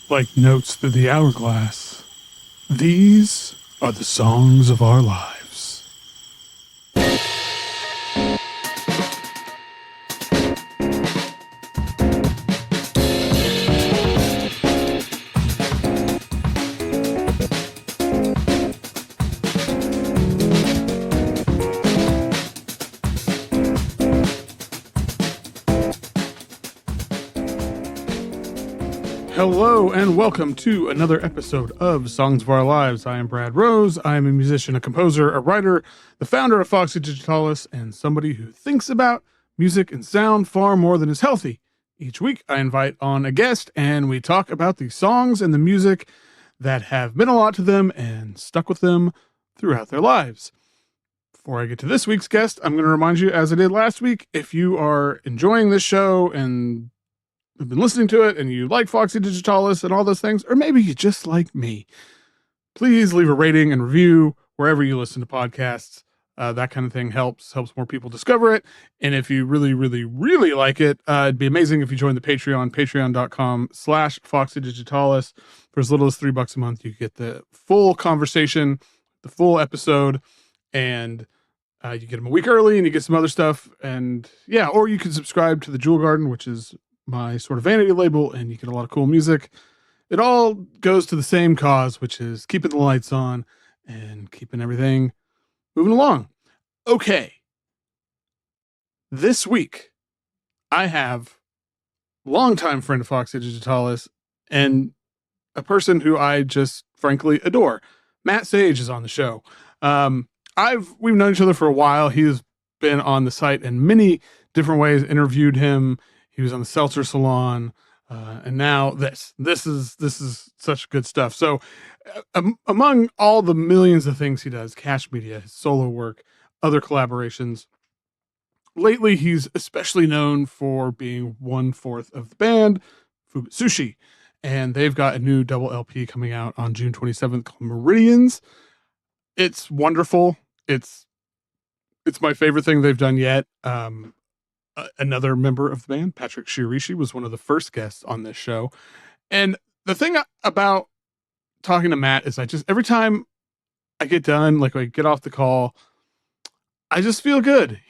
like notes through the hourglass. These are the songs of our lives. Hello and welcome to another episode of Songs of Our Lives. I am Brad Rose. I am a musician, a composer, a writer, the founder of Foxy, Digitalis, and somebody who thinks about music and sound far more than is healthy. Each week I invite on a guest and we talk about the songs and the music that have meant a lot to them and stuck with them throughout their lives. Before I get to this week's guest, I'm going to remind you, as I did last week, if you are enjoying this show and have been listening to it and you like Foxy Digitalis and all those things, or maybe you just like me, please leave a rating and review wherever you listen to podcasts. That kind of thing helps more people discover it. And if you really, really, really like it, it'd be amazing if you join the Patreon, patreon.com/Foxy Digitalis. For as little as $3 a month, you get the full conversation, the full episode, and you get them a week early and you get some other stuff. And yeah, or you can subscribe to the Jewel Garden, which is my sort of vanity label, and you get a lot of cool music. It all goes to the same cause, which is keeping the lights on and keeping everything moving along. Okay. This week, I have longtime friend of Foxy Digitalis and a person who I just frankly adore. Matt Sage is on the show. We've known each other for a while. He's been on the site in many different ways, interviewed him. He was on the Seltzer Salon, and now this is such good stuff. So among all the millions of things he does, cached media, his solo work, other collaborations, lately he's especially known for being 1/4 of the band, Fuubutsushi. And they've got a new double LP coming out on June 27th called Meridians. It's wonderful. It's my favorite thing they've done yet. Another member of the band, Patrick Shirishi, was one of the first guests on this show. And the thing about talking to Matt is every time I get done, like I get off the call, I just feel good.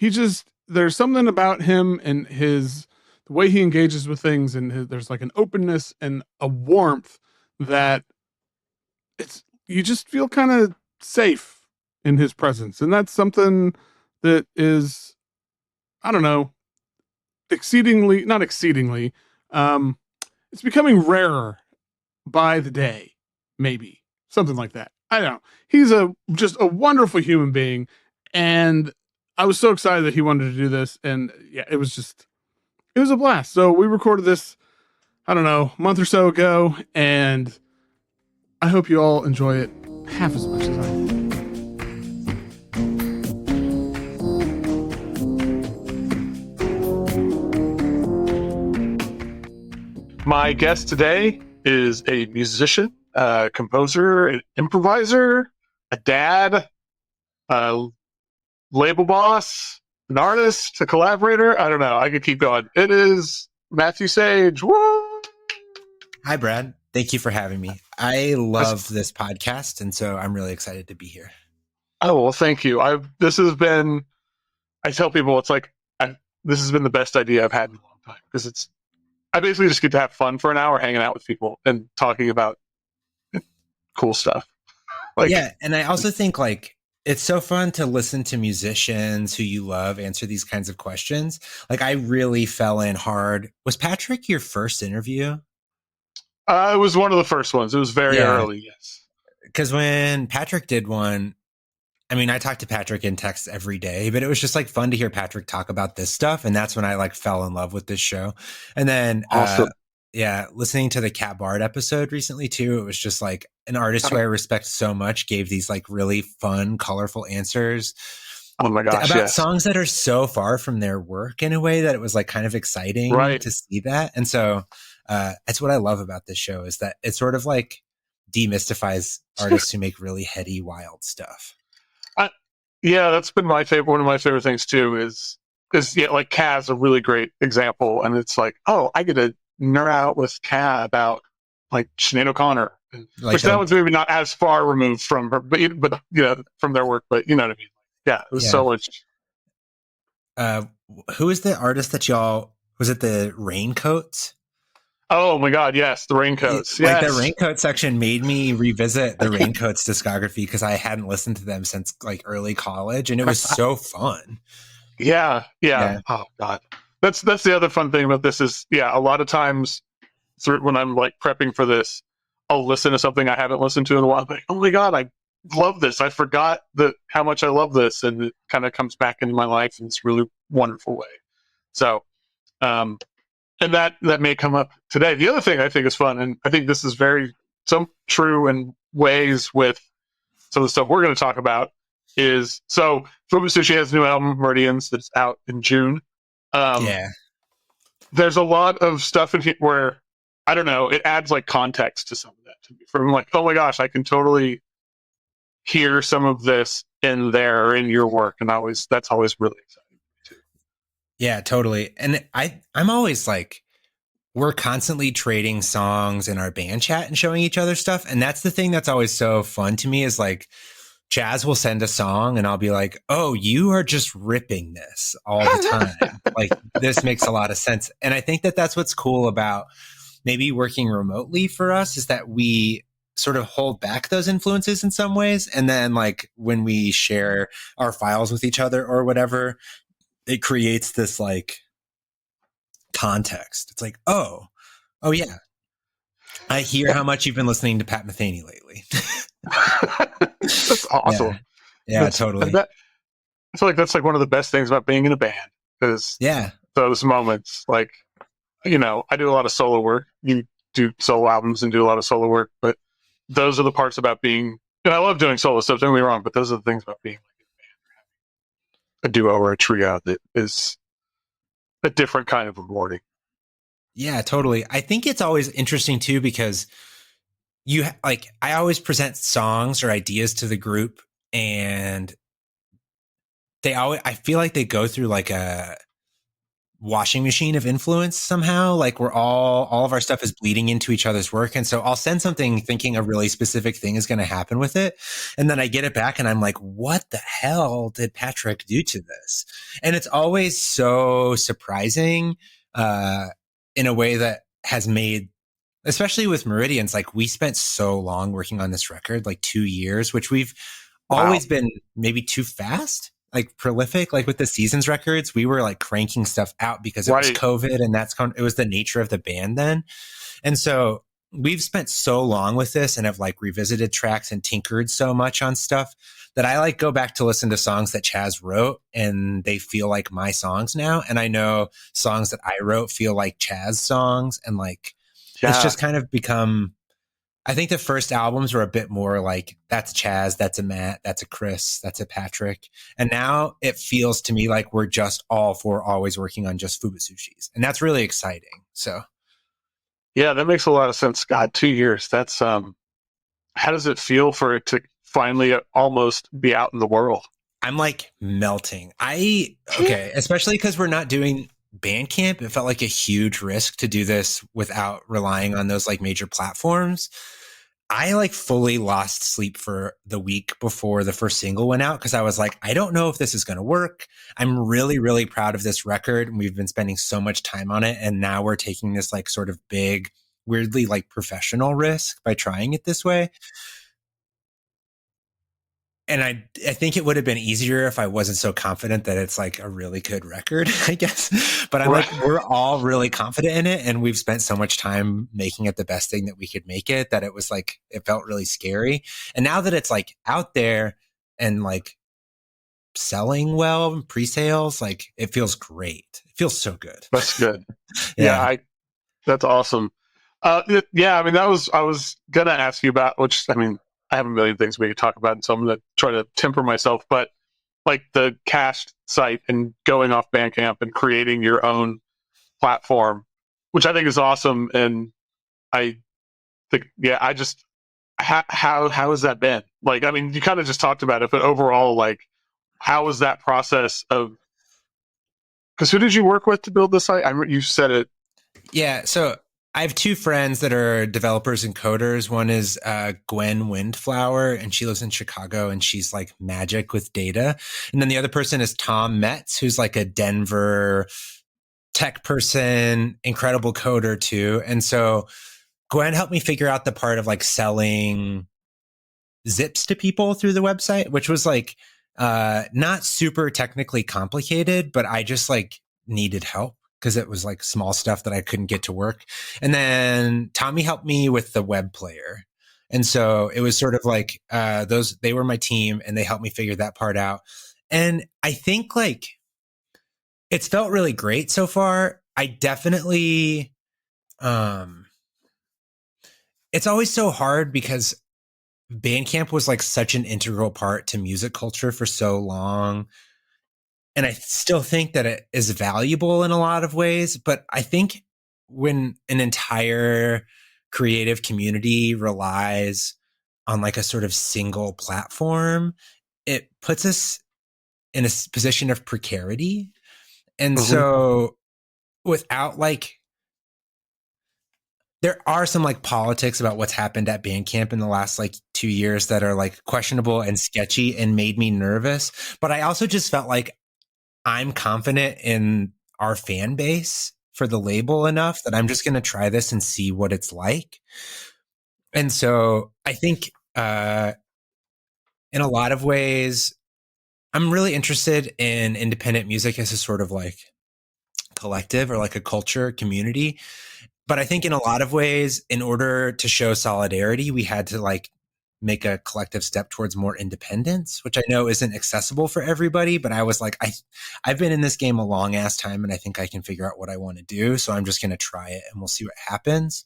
There's something about him and the way he engages with things, and there's like an openness and a warmth that you just feel kind of safe in his presence. And that's something that is, I don't know, not exceedingly, it's becoming rarer by the day, maybe something like that. I don't know. He's just a wonderful human being, and I was so excited that he wanted to do this. And yeah, it was a blast. So we recorded this, I don't know, a month or so ago, and I hope you all enjoy it half as much as I did. My guest today is a musician, a composer, an improviser, a dad, a label boss, an artist, a collaborator. I don't know. I could keep going. It is Matthew Sage. Woo! Hi, Brad. Thank you for having me. I love this podcast, and so I'm really excited to be here. Oh, well, thank you. I tell people this has been the best idea I've had in a long time, because I basically just get to have fun for an hour hanging out with people and talking about cool stuff. Yeah, and I also think it's so fun to listen to musicians who you love answer these kinds of questions. I really fell in hard. Was Patrick your first interview? It was one of the first ones. It was very early, yes. Because when Patrick did one, I talk to Patrick in text every day, but it was just fun to hear Patrick talk about this stuff. And that's when I fell in love with this show. And then, awesome. Listening to the Cat Bard episode recently too, it was just an artist who I respect so much gave these really fun, colorful answers. Oh my gosh, about songs that are so far from their work in a way that it was kind of exciting to see that. And so that's what I love about this show, is that it sort of demystifies artists who make really heady, wild stuff. Yeah, that's been my favorite. One of my favorite things too is Kaz, a really great example. And it's I get to nerd out with Kaz about like Sinead O'Connor, Like which that one's maybe not as far removed from her, but from their work. But you know what I mean? Yeah, it was so much. Who is the artist that y'all? Was it the Raincoats? Oh my God, yes, the Raincoats. Like yes. the Raincoat section made me revisit the Raincoats discography because I hadn't listened to them since like early college, and it was so fun. Yeah. Oh God, that's the other fun thing about this is a lot of times when I'm like prepping for this, I'll listen to something I haven't listened to in a while. Like, oh my God, I love this. I forgot how much I love this, and it kind of comes back into my life in this really wonderful way. So, and that may come up today. The other thing I think is fun, and I think this is very true in ways with some of the stuff we're going to talk about, is so Fuubutsushi has a new album, Meridians, that's out in June. There's a lot of stuff in here where, I don't know, it adds like context to some of that to me. From like, oh my gosh, I can totally hear some of this in your work, and that's always really exciting. Yeah, totally. And I'm always like, we're constantly trading songs in our band chat and showing each other stuff. And that's the thing that's always so fun to me is like, Chaz will send a song and I'll be like, oh, you are just ripping this all the time. Like, this makes a lot of sense. And I think that that's what's cool about maybe working remotely for us, is that we sort of hold back those influences in some ways. And then like when we share our files with each other or whatever, it creates this like context. It's like, oh yeah, I hear how much you've been listening to Pat Metheny lately. That's awesome. Yeah, totally. I feel like that's like one of the best things about being in a band, is those moments. Like, I do a lot of solo work. You do solo albums and do a lot of solo work, but those are the parts about being, and I love doing solo stuff, don't get me wrong, but those are the things about being like in a band, or having a duo or a trio that is a different kind of rewarding. Yeah, totally. I think it's always interesting too, because I always present songs or ideas to the group, and I feel like they go through like a washing machine of influence somehow. Like all of our stuff is bleeding into each other's work. And so I'll send something thinking a really specific thing is going to happen with it. And then I get it back and I'm like, what the hell did Patrick do to this? And it's always so surprising, in a way that has made, especially with Meridians, like we spent so long working on this record, like 2 years, which we've always been maybe too fast, like prolific. Like with the Seasons records, we were like cranking stuff out because it was COVID, and it was the nature of the band then. And so we've spent so long with this and have like revisited tracks and tinkered so much on stuff that I like go back to listen to songs that Chaz wrote and they feel like my songs now. And I know songs that I wrote feel like Chaz songs, and like, it's just kind of become, I think the first albums were a bit more like, that's Chaz, that's a Matt, that's a Chris, that's a Patrick. And now it feels to me like we're just all four always working on just Fuubutsushis. And that's really exciting. So. Yeah, that makes a lot of sense. God, 2 years. That's, how does it feel for it to finally almost be out in the world? I'm like melting. Especially because we're not doing Bandcamp. It felt like a huge risk to do this without relying on those like major platforms. I like fully lost sleep for the week before the first single went out, because I was like, I don't know if this is going to work. I'm really, really proud of this record, and we've been spending so much time on it. And now we're taking this like sort of big, weirdly like professional risk by trying it this way. And I think it would have been easier if I wasn't so confident that it's like a really good record, I guess. But I'm like, we're all really confident in it, and we've spent so much time making it the best thing that we could make it, that it was like, it felt really scary. And now that it's like out there and like selling well, pre-sales, like it feels great. It feels so good. That's good. That's awesome. I mean, I was gonna ask you about, which, I mean, I have a million things we could talk about, so I'm going to try to temper myself. But like the cached site and going off Bandcamp and creating your own platform, which I think is awesome. And I think, how has that been? Like, I mean, you kind of just talked about it, but overall, like, how was that process of? Because who did you work with to build the site? You said it. Yeah, so I have two friends that are developers and coders. One is Gwen Windflower, and she lives in Chicago, and she's like magic with data. And then the other person is Tom Metz, who's like a Denver tech person, incredible coder too. And so Gwen helped me figure out the part of like selling zips to people through the website, which was like not super technically complicated, but I just like needed help because it was like small stuff that I couldn't get to work. And then Tommy helped me with the web player. And so it was sort of like they were my team and they helped me figure that part out. And I think like it's felt really great so far. I definitely it's always so hard because Bandcamp was like such an integral part to music culture for so long. And I still think that it is valuable in a lot of ways. But I think when an entire creative community relies on like a sort of single platform, it puts us in a position of precarity. And so without like, there are some like politics about what's happened at Bandcamp in the last like 2 years that are like questionable and sketchy and made me nervous. But I also just felt like I'm confident in our fan base for the label enough that I'm just going to try this and see what it's like. And so I think in a lot of ways, I'm really interested in independent music as a sort of like collective or like a culture community. But I think in a lot of ways, in order to show solidarity, we had to like make a collective step towards more independence, which I know isn't accessible for everybody. But I was like, I've been in this game a long ass time and I think I can figure out what I want to do. So I'm just going to try it and we'll see what happens.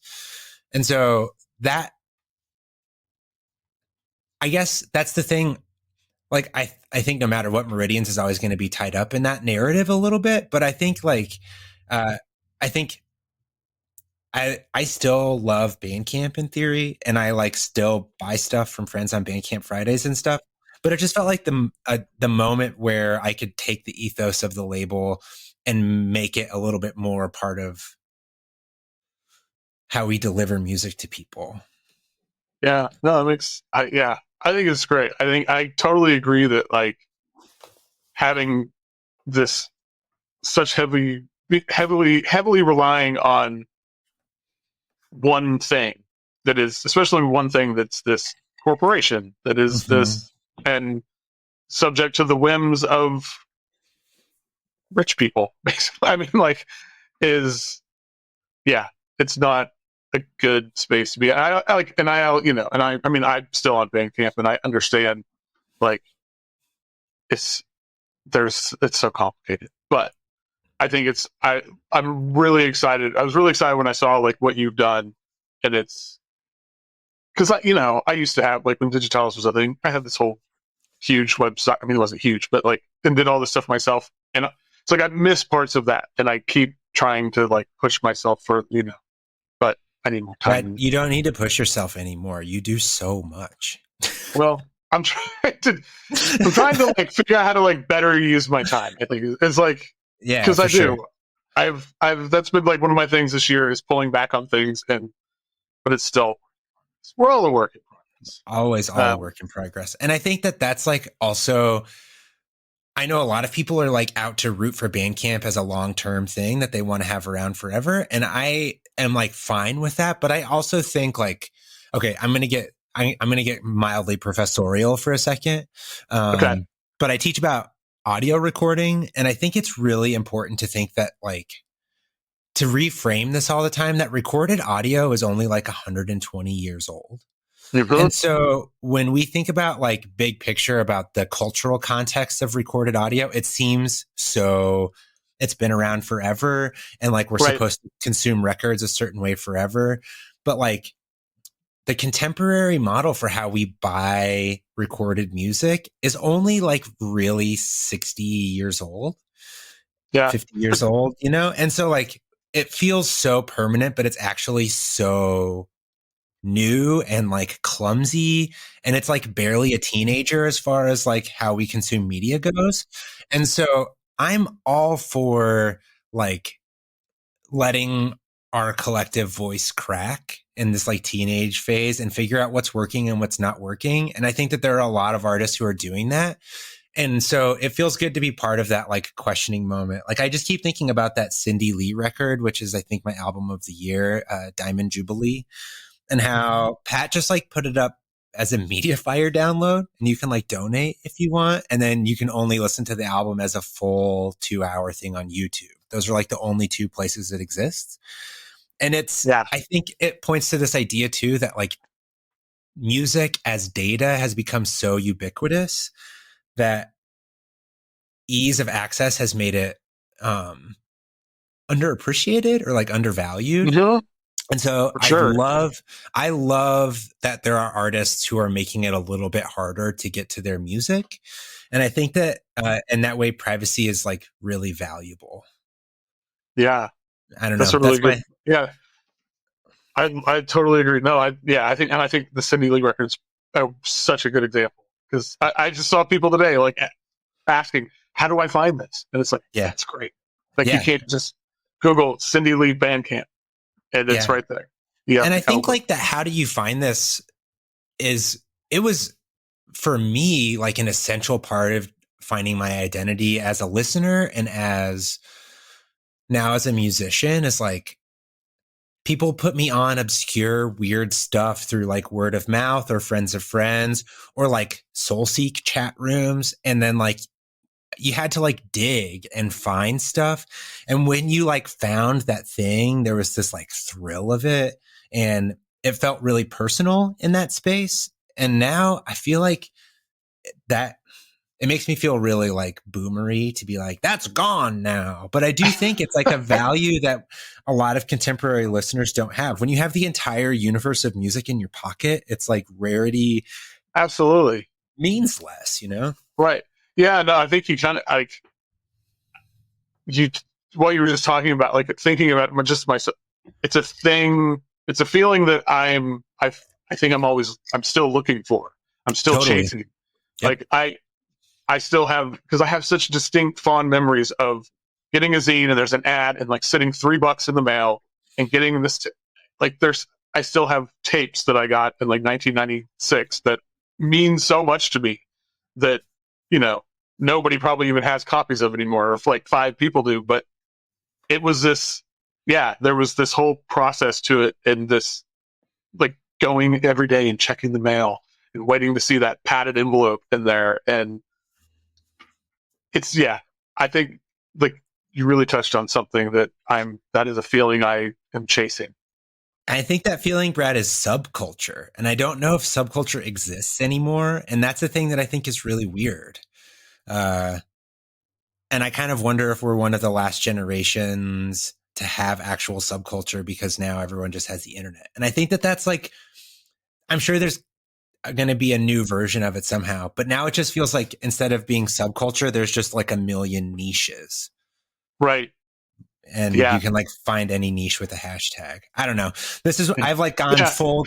And so that, I guess that's the thing. Like, I think no matter what, Meridians is always going to be tied up in that narrative a little bit. But I think like, I think I still love Bandcamp in theory, and I like still buy stuff from friends on Bandcamp Fridays and stuff. But it just felt like the moment where I could take the ethos of the label and make it a little bit more part of how we deliver music to people. Yeah, no, I think it's great. I think I totally agree that like having this such heavily relying on one thing that is, especially one thing that's this corporation that is this and subject to the whims of rich people, basically. I mean, like, it's not a good space to be. I mean, I'm still on Bandcamp and I understand like it's so complicated, but I think I'm really excited. I was really excited when I saw like what you've done, and it's because I used to have like when Digitalis was a thing, I had this whole huge website. I mean, it wasn't huge, but like, and did all this stuff myself, and it's like I miss parts of that, and I keep trying to like push myself for but I need more time. But you don't need to push yourself anymore. You do so much. Well, I'm trying to like figure out how to like better use my time. I think it's like. Yeah, because I do. Sure. I've that's been like one of my things this year is pulling back on things, but it's still we're all a work in progress. Always all a work in progress, and I think that's like also. I know a lot of people are like out to root for Bandcamp as a long-term thing that they want to have around forever, and I am like fine with that. But I also think like, okay, I'm gonna get mildly professorial for a second. Okay, but I teach about audio recording. And I think it's really important to think that like to reframe this all the time, that recorded audio is only like 120 years old. Mm-hmm. And so when we think about like big picture about the cultural context of recorded audio, it seems so it's been around forever. And like we're supposed to consume records a certain way forever. But like the contemporary model for how we buy recorded music is only like really 60 years old. Yeah. 50 years old, And so like it feels so permanent, but it's actually so new and like clumsy. And it's like barely a teenager as far as like how we consume media goes. And so I'm all for like letting our collective voice crack in this like teenage phase and figure out what's working and what's not working. And I think that there are a lot of artists who are doing that. And so it feels good to be part of that like questioning moment. Like I just keep thinking about that Cindy Lee record, which is I think my album of the year, Diamond Jubilee, and how Pat just like put it up as a MediaFire download and you can like donate if you want. And then you can only listen to the album as a full 2-hour thing on YouTube. Those are like the only two places it exists. And it's, I think it points to this idea too, that like music as data has become so ubiquitous that ease of access has made it underappreciated or like undervalued. Mm-hmm. And so I love that there are artists who are making it a little bit harder to get to their music. And I think that in that way, privacy is like really valuable. Yeah. I don't know. That's really good. Yeah. I totally agree. No, I think the Cindy Lee record is such a good example because I just saw people today like asking, how do I find this? And it's like, it's great. Like you can't just Google Cindy Lee Bandcamp and it's right there. Yeah. And I think like that, how do you find this it was for me like an essential part of finding my identity as a listener and as a musician is like, people put me on obscure, weird stuff through like word of mouth or friends of friends or like SoulSeek chat rooms. And then like you had to like dig and find stuff. And when you like found that thing, there was this like thrill of it. And it felt really personal in that space. And now I feel like that it makes me feel really like boomery to be like, that's gone now. But I do think it's like a value that a lot of contemporary listeners don't have. When you have the entire universe of music in your pocket, it's like rarity absolutely means less, you know? Right. Yeah, no, I think you kind of like what you were just talking about, like thinking about just myself. It's a thing. It's a feeling that I think I'm still looking for. I'm still chasing. Yep. Like I still have, because I have such distinct fond memories of getting a zine and there's an ad and like sitting $3 in the mail and getting this. I still have tapes that I got in like 1996 that mean so much to me that, you know, nobody probably even has copies of anymore, or if like 5 people do. But it was this, there was this whole process to it, and this like going every day and checking the mail and waiting to see that padded envelope in there. And it's, I think like you really touched on something that is a feeling I am chasing. I think that feeling, Brad, is subculture. And I don't know if subculture exists anymore. And that's the thing that I think is really weird. And I kind of wonder if we're one of the last generations to have actual subculture because now everyone just has the internet. And I think that that's like, I'm sure there's going to be a new version of it somehow, but now it just feels like instead of being subculture, there's just like a million niches. Right. And you can like find any niche with a hashtag. I don't know. I've like gone full,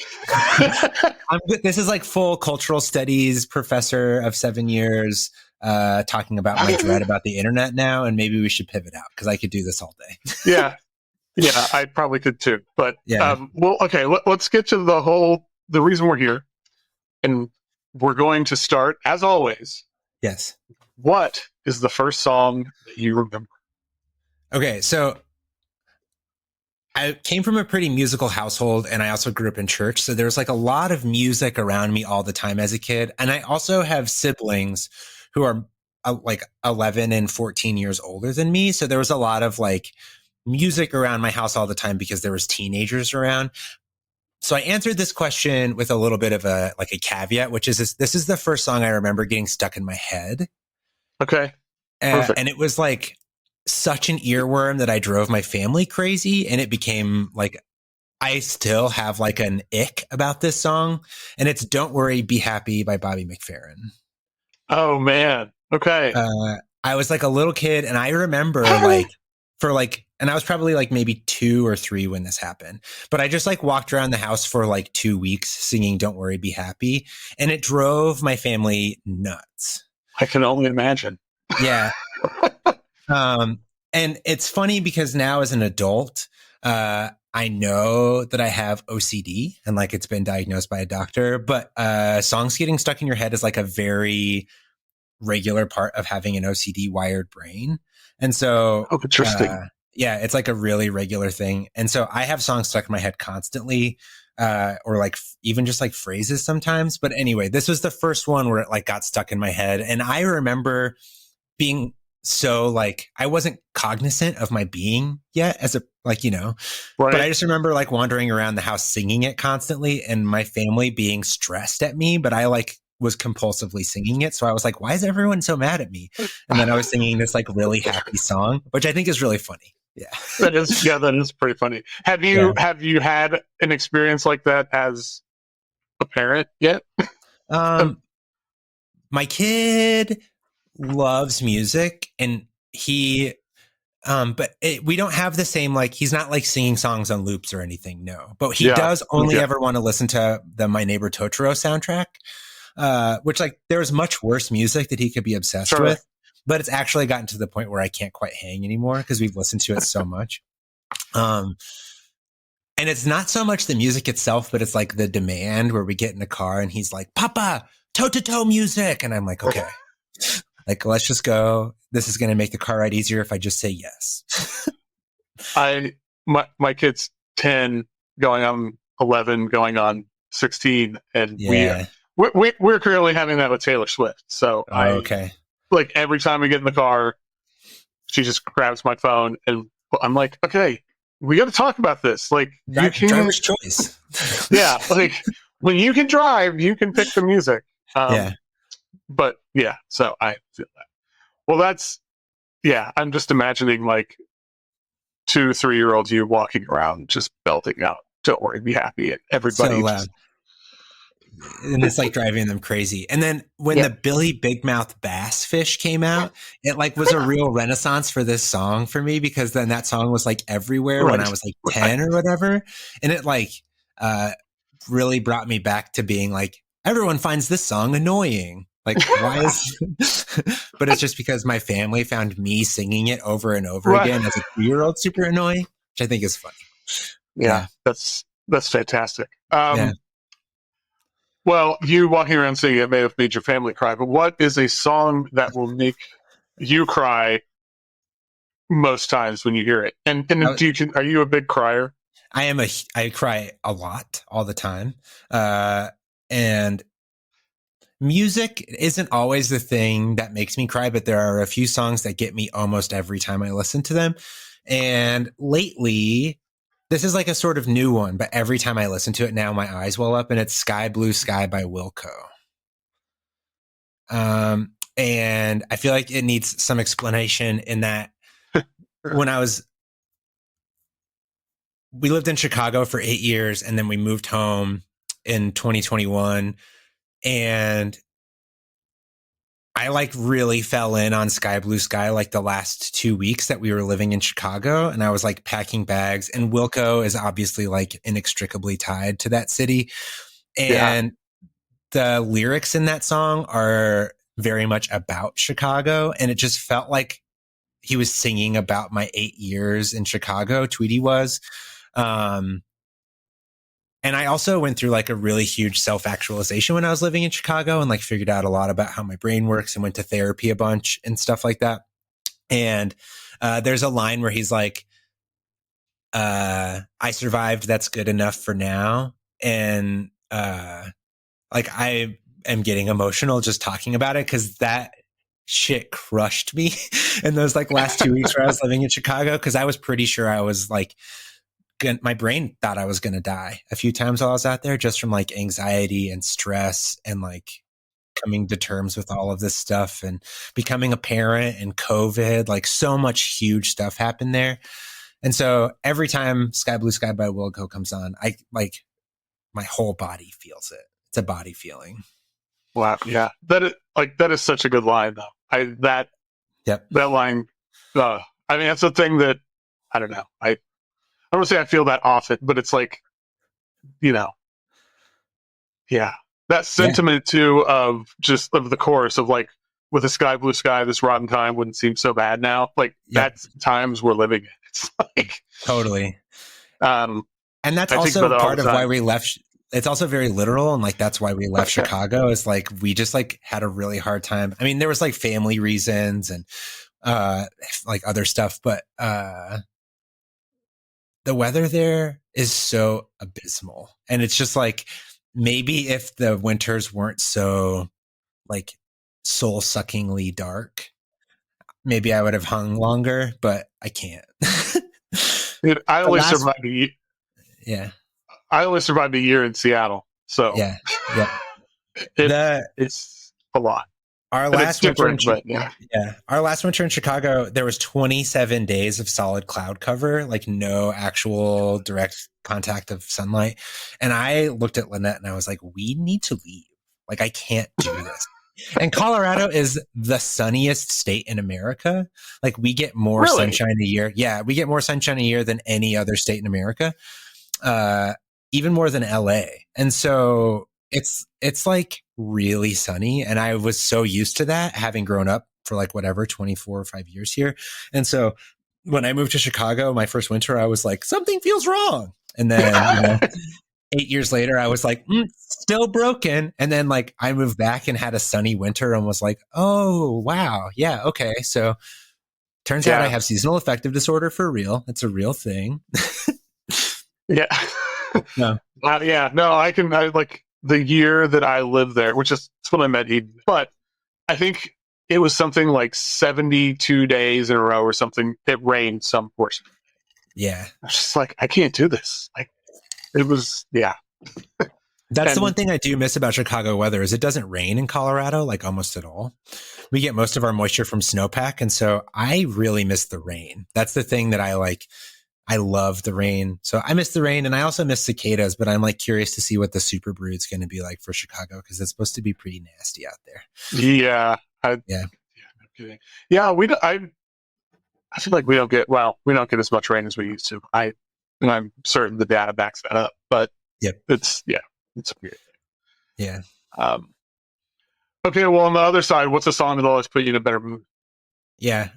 this is like full cultural studies professor of 7 years, talking about my dread about the internet now. And maybe we should pivot out because I could do this all day. Yeah, I probably could too. But well, okay, let's get to the reason we're here. And we're going to start, as always. Yes. What is the first song that you remember? Okay, so I came from a pretty musical household, and I also grew up in church. So there was like a lot of music around me all the time as a kid. And I also have siblings who are like 11 and 14 years older than me. So there was a lot of like music around my house all the time because there was teenagers around. So I answered this question with a little bit of a caveat, which is this is the first song I remember getting stuck in my head. Okay. Perfect. And it was like such an earworm that I drove my family crazy. And it became like, I still have like an ick about this song. And it's Don't Worry, Be Happy by Bobby McFerrin. Oh, man. Okay. I was like a little kid, and I remember and I was probably like maybe 2 or 3 when this happened, but I just like walked around the house for like 2 weeks singing Don't Worry, Be Happy. And it drove my family nuts. I can only imagine. Yeah. And it's funny because now as an adult, I know that I have OCD and like it's been diagnosed by a doctor, but songs getting stuck in your head is like a very regular part of having an OCD wired brain. And so, interesting. Yeah, it's like a really regular thing. And so I have songs stuck in my head constantly, or like even just like phrases sometimes. But anyway, this was the first one where it like got stuck in my head. And I remember being so like, I wasn't cognizant of my being yet as a, like, you know, right. But I just remember like wandering around the house singing it constantly and my family being stressed at me, but I like was compulsively singing it. So I was like, why is everyone so mad at me? And then I was singing this like really happy song, which I think is really funny. Yeah. That is pretty funny. Have you had an experience like that as a parent yet? My kid loves music and he but we don't have the same, like, he's not like singing songs on loops or anything. No, but he does only ever want to listen to the My Neighbor Totoro soundtrack, which like there's much worse music that he could be obsessed with, but it's actually gotten to the point where I can't quite hang anymore because we've listened to it so much. And it's not so much the music itself, but it's like the demand where we get in the car and he's like, Papa, toe-to-toe music. And I'm like, okay, like, let's just go. This is going to make the car ride easier if I just say yes. My kid's 10, going on 11, going on 16. And we're currently having that with Taylor Swift. So okay. Like every time we get in the car, she just grabs my phone and I'm like, okay, we got to talk about this. Like, driver's choice. Yeah, like when you can drive, you can pick the music. But yeah, so I feel that. Well, I'm just imagining like 2-3-year-olds you walking around just belting out "Don't Worry, Be Happy," and everybody so loud. And it's like driving them crazy. And then when the Billy Big Mouth Bass Fish came out, it like was a real renaissance for this song for me, because then that song was like everywhere when I was like 10 or whatever. And it like really brought me back to being like, everyone finds this song annoying. Like, why is but it's just because my family found me singing it over and over again as a 2-year-old super annoying, which I think is funny. Yeah. That's fantastic. Well, you walking around singing it may have made your family cry, but what is a song that will make you cry most times when you hear it? And are you a big crier? I cry a lot all the time. And music isn't always the thing that makes me cry, but there are a few songs that get me almost every time I listen to them. And lately, this is like a sort of new one, but every time I listen to it now, my eyes well up, and it's Sky Blue Sky by Wilco. And I feel like it needs some explanation in that we lived in Chicago for 8 years, and then we moved home in 2021. And I like really fell in on Sky Blue Sky like the last 2 weeks that we were living in Chicago, and I was like packing bags, and Wilco is obviously like inextricably tied to that city. And the lyrics in that song are very much about Chicago, and it just felt like he was singing about my 8 years in Chicago. Tweety was. And I also went through like a really huge self-actualization when I was living in Chicago, and like figured out a lot about how my brain works and went to therapy a bunch and stuff like that. And there's a line where he's like, I survived. That's good enough for now. And like I am getting emotional just talking about it, because that shit crushed me in those like last 2 weeks where I was living in Chicago, because I was pretty sure I was like, my brain thought I was going to die a few times while I was out there, just from like anxiety and stress and like coming to terms with all of this stuff and becoming a parent and COVID. Like so much huge stuff happened there. And so every time Sky Blue Sky by Wilco comes on, I like my whole body feels it. It's a body feeling. Wow. Yeah. That is such a good line though. That line, I mean, that's the thing that, I don't know. I don't want to say I feel that often, but it's like, that sentiment too of the chorus of like, with a sky blue sky, this rotten time wouldn't seem so bad now. Like that's times we're living in. It's like totally. And that's I think also about it all part the of why time. we left. It's also very literal. And like, that's why we left Chicago, is like, we just like had a really hard time. I mean, there was like family reasons and, like other stuff, but, the weather there is so abysmal. And it's just like, maybe if the winters weren't so like soul suckingly dark, maybe I would have hung longer, but I can't. Dude, Yeah. I only survived a year in Seattle, so Yeah. Yeah. it's a lot. Our And it's last winter in different, but yeah. Our last winter in Chicago, there was 27 days of solid cloud cover, like no actual direct contact of sunlight. And I looked at Lynette and I was like, we need to leave. Like, I can't do this. And Colorado is the sunniest state in America. Like, we get more sunshine a year. Yeah, we get more sunshine a year than any other state in America. Even more than LA. And so it's like really sunny. And I was so used to that, having grown up for like whatever, 24 or 5 years here. And so when I moved to Chicago, my first winter, I was like, something feels wrong. And then, 8 years later, I was like, still broken. And then like I moved back and had a sunny winter and was like, oh, wow. Yeah. Okay. So turns out I have seasonal affective disorder for real. It's a real thing. Yeah. No. I like the year that I lived there, which is when I met Eden. But I think it was something like 72 days in a row or something. It rained some portion. Yeah. I was just like, I can't do this. Like, it was, yeah. That's the one thing I do miss about Chicago weather is it doesn't rain in Colorado, like almost at all. We get most of our moisture from snowpack. And so I really miss the rain. That's the thing that I like. I love the rain. So I miss the rain, and I also miss cicadas, but I'm like curious to see what the super brood is going to be like for Chicago, because it's supposed to be pretty nasty out there. Yeah. No kidding. Yeah. I feel like we don't get as much rain as we used to. And I'm certain the data backs that up, but it's a weird thing. Yeah. Okay. Well, on the other side, what's a song that always put you in a better mood? Yeah.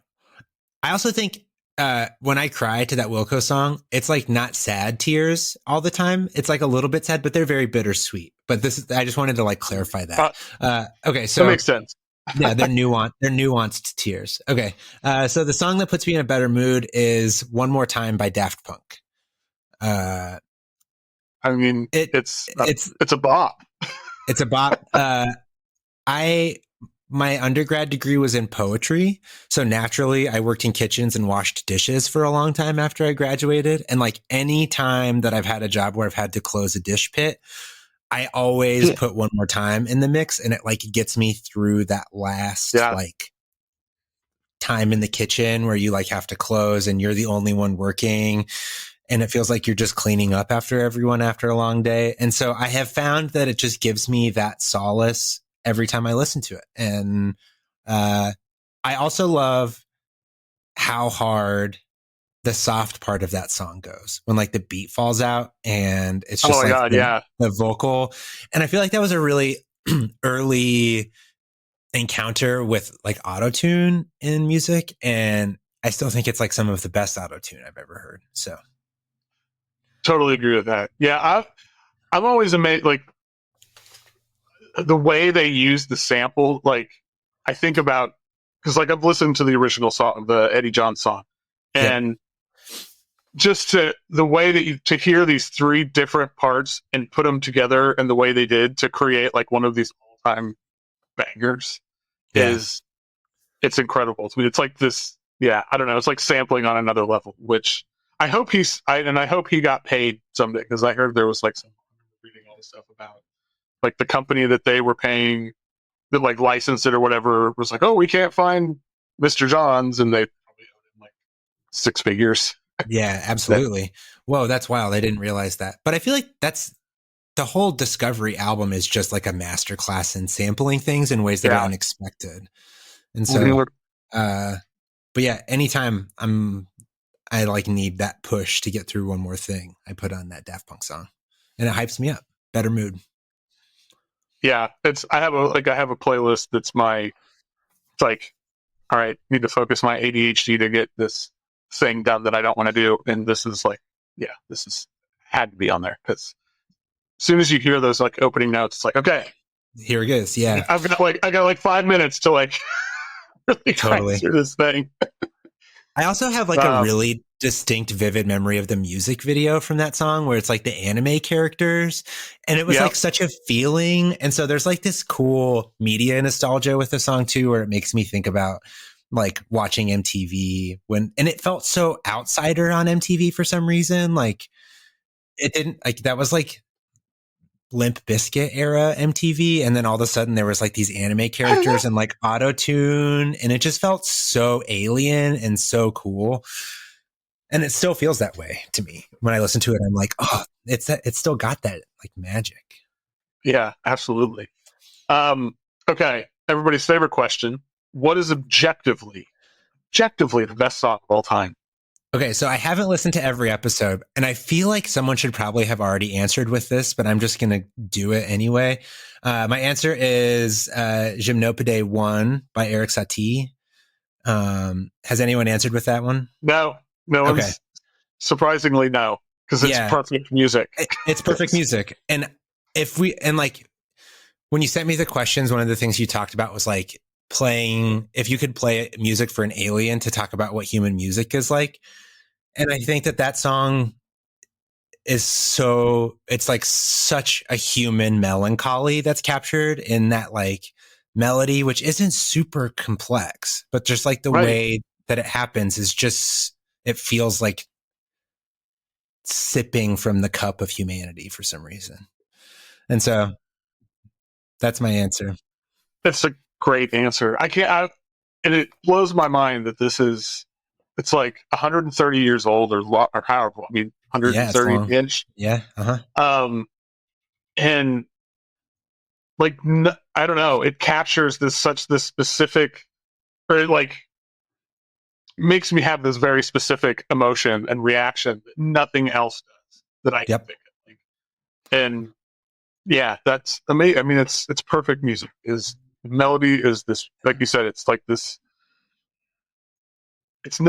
I also think, when I cry to that Wilco song, it's like not sad tears all the time. It's like a little bit sad, but they're very bittersweet. But I just wanted to like clarify that. Okay. So that makes sense. Yeah, they're nuanced tears. Okay. So the song that puts me in a better mood is One More Time by Daft Punk. I mean, it's a bop. It's a bop. My undergrad degree was in poetry. So naturally I worked in kitchens and washed dishes for a long time after I graduated. And like any time that I've had a job where I've had to close a dish pit, I always put One More Time in the mix, and it like gets me through that last like time in the kitchen where you like have to close and you're the only one working. And it feels like you're just cleaning up after everyone after a long day. And so I have found that it just gives me that solace every time I listen to it. And I also love how hard the soft part of that song goes when like the beat falls out and it's just the vocal. And I feel like that was a really early encounter with like autotune in music. And I still think it's like some of the best autotune I've ever heard. So totally agree with that. Yeah. I'm always amazed, like, the way they use the sample. Like, I think about, because like I've listened to the original song, the Eddie John song, and just the way that to hear these three different parts and put them together in the way they did to create like one of these all-time bangers it's incredible. I mean, it's like this. Yeah, I don't know. It's like sampling on another level, which I hope he got paid someday, because I heard there was like some reading all this stuff about like the company that they were paying that like licensed it or whatever was like, oh, we can't find Mr. John's, and they probably owed him like 6 figures. Yeah, absolutely. Whoa, that's wild. I didn't realize that. But I feel like that's the whole Discovery album is just like a masterclass in sampling things in ways that are unexpected. And so, but yeah, anytime I like need that push to get through one more thing, I put on that Daft Punk song, and it hypes me up. Better mood. Yeah, I have a playlist that's it's like, all right, need to focus my ADHD to get this thing done that I don't want to do, and this is like yeah, this is had to be on there because as soon as you hear those like opening notes, it's like, okay, here it is. Yeah, I got like 5 minutes to like really totally. through this thing. I also have like a really distinct, vivid memory of the music video from that song where it's like the anime characters, and it was like such a feeling. And so there's like this cool media nostalgia with the song too, where it makes me think about like watching MTV and it felt so outsider on MTV for some reason. Like it didn't like, that was like Limp Bizkit era MTV, and then all of a sudden there was like these anime characters and like auto tune, and it just felt so alien and so cool. And it still feels that way to me when I listen to it. I'm like, oh, it's still got that like magic. Yeah, absolutely. Okay, everybody's favorite question: what is objectively the best song of all time? Okay, so I haven't listened to every episode, and I feel like someone should probably have already answered with this, but I'm just going to do it anyway. My answer is Gymnopédie 1 by Erik Satie. Has anyone answered with that one? No Okay. one's. Surprisingly, no, because it's perfect music. It's perfect music. And when you sent me the questions, one of the things you talked about was like if you could play music for an alien to talk about what human music is like. And I think that song is it's like such a human melancholy that's captured in that like melody, which isn't super complex, but just like the way that it happens is just, it feels like sipping from the cup of humanity for some reason. And so that's my answer. That's a great answer. And it blows my mind that it's like 130 years old or however, 130 inch. Yeah. And like, I don't know, it captures this specific, or it like makes me have this very specific emotion and reaction that nothing else does that I can think of. And yeah, that's amazing. I mean, it's perfect music. Melody is this, like you said, it's like this.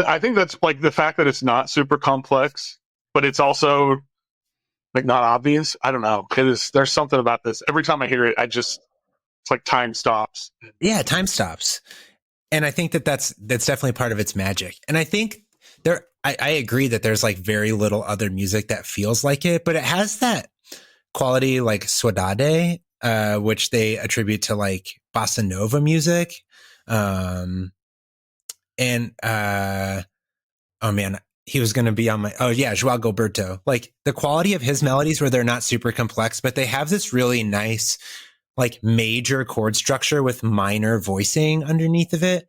I think that's like the fact that it's not super complex, but it's also like not obvious. I don't know. There's something about this. Every time I hear it, it's like time stops. Yeah, time stops. And I think that's definitely part of its magic. And I think I agree that there's like very little other music that feels like it, but it has that quality like saudade, which they attribute to like bossa nova music. Oh man, he was going to be on my, João Gilberto. Like the quality of his melodies where they're not super complex, but they have this really nice like major chord structure with minor voicing underneath of it,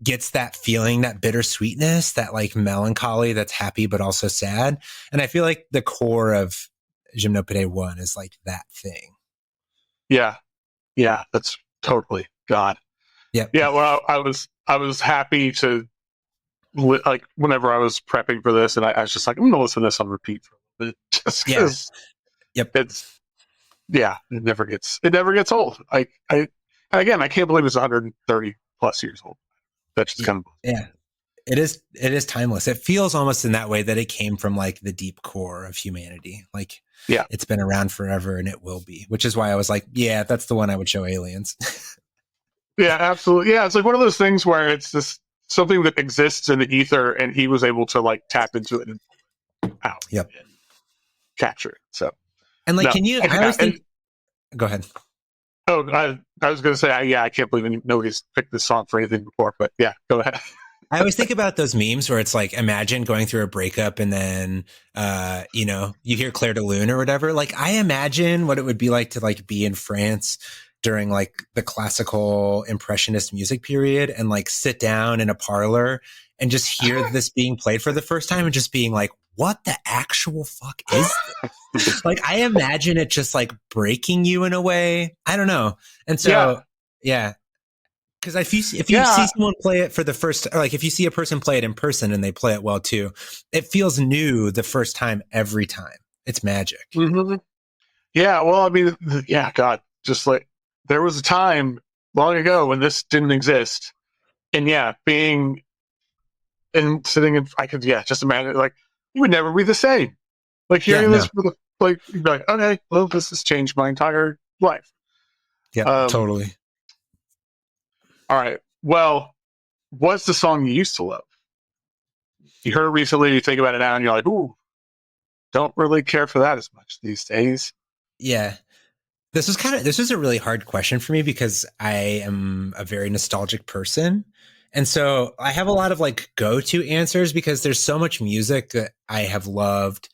gets that feeling, that bittersweetness, that like melancholy that's happy but also sad. And I feel like the core of Gymnopédie 1 is like that thing. Yeah, that's totally God. Yeah. Well, I was happy to like whenever I was prepping for this, and I was just like, I'm gonna listen to this on repeat for a little bit, just because. It never gets old. I can't believe it's 130 plus years old. That's just kind of it is timeless. It feels almost in that way that it came from like the deep core of humanity. Like it's been around forever and it will be, which is why I was like, that's the one I would show aliens. Yeah, absolutely. Yeah, it's like one of those things where it's just something that exists in the ether, and he was able to like tap into it and and capture it. So, and like, I always think. Go ahead. Oh, I was going to say, I can't believe nobody's picked this song for anything before, but yeah, go ahead. I always think about those memes where it's like, imagine going through a breakup and then, you hear Clair de Lune or whatever. Like, I imagine what it would be like to like be in France during like the classical impressionist music period and like sit down in a parlor and just hear this being played for the first time and just being like, what the actual fuck is this? Like, I imagine it just like breaking you in a way. I don't know. And so, because if you see someone play it for the first, like if you see a person play it in person and they play it well too, it feels new the first time every time. It's magic. Mm-hmm. Yeah. Well, I mean, God, just like there was a time long ago when this didn't exist, and being and sitting in, I could just imagine like you would never be the same. Like hearing this for the like, you'd be like, okay, well, this has changed my entire life. Yeah, totally. All right. Well, what's the song you used to love? You heard it recently, you think about it now, and you're like, ooh, don't really care for that as much these days. Yeah. This was a really hard question for me because I am a very nostalgic person. And so I have a lot of like go-to answers because there's so much music that I have loved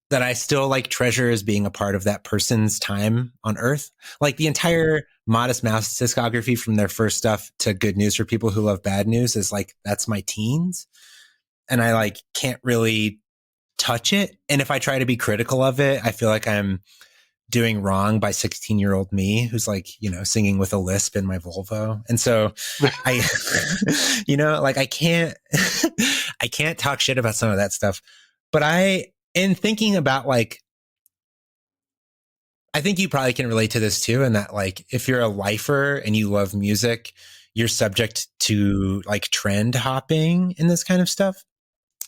that I still like treasure as being a part of that person's time on Earth. Like the entire Modest Mouse discography from their first stuff to Good News for People Who Love Bad News is like, that's my teens. And I like can't really touch it. And if I try to be critical of it, I feel like I'm doing wrong by 16-year-old me who's like, you know, singing with a lisp in my Volvo. And so I, you know, like I can't talk shit about some of that stuff. But in thinking about like, I think you probably can relate to this too. And that like, if you're a lifer and you love music, you're subject to like trend hopping and this kind of stuff.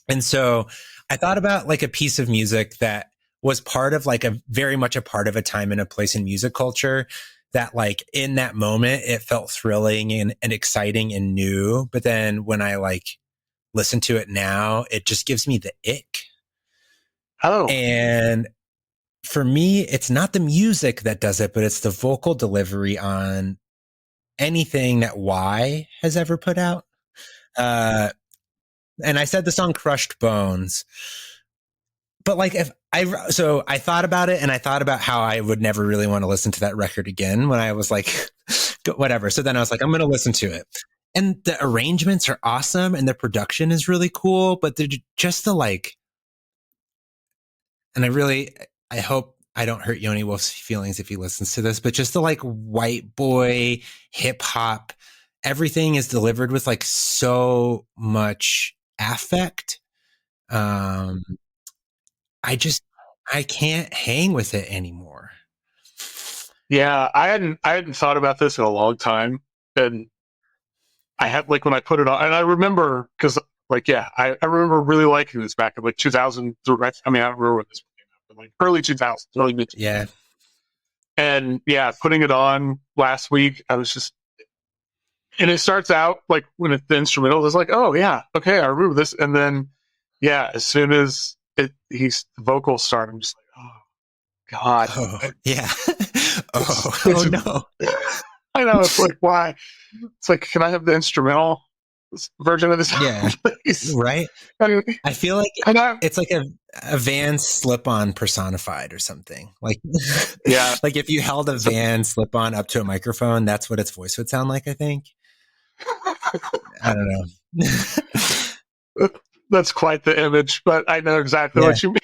And so I thought about like a piece of music that was part of like very much a part of a time and a place in music culture that like in that moment, it felt thrilling and exciting and new. But then when I like listen to it now, it just gives me the ick. Oh. And for me, it's not the music that does it, but it's the vocal delivery on anything that Y has ever put out. And I said the song Crushed Bones. But like so I thought about it and I thought about how I would never really want to listen to that record again when I was like, whatever. So then I was like, I'm going to listen to it. And the arrangements are awesome and the production is really cool, but they're just the like, and I hope I don't hurt Yoni Wolf's feelings if he listens to this, but just the like white boy hip hop, everything is delivered with like so much affect. I can't hang with it anymore. Yeah, I hadn't thought about this in a long time, and I had like when I put it on, and I remember because like I remember really liking this back in like 2000. I mean, I don't remember when this came out, but like early 2000s, early mid. Yeah, and putting it on last week, I was just, and it starts out like when the instrumental is like, oh yeah, okay, I remember this, and then as soon as the vocals start, I'm just like, oh God. Yeah. No. I know, it's like, why? It's like, can I have the instrumental version of this? Yeah. Please? Right? I feel like it's like a Van slip-on personified or something. Like, yeah. Like if you held a Van slip-on up to a microphone, that's what its voice would sound like, I think. I don't know. That's quite the image, but I know exactly what you mean.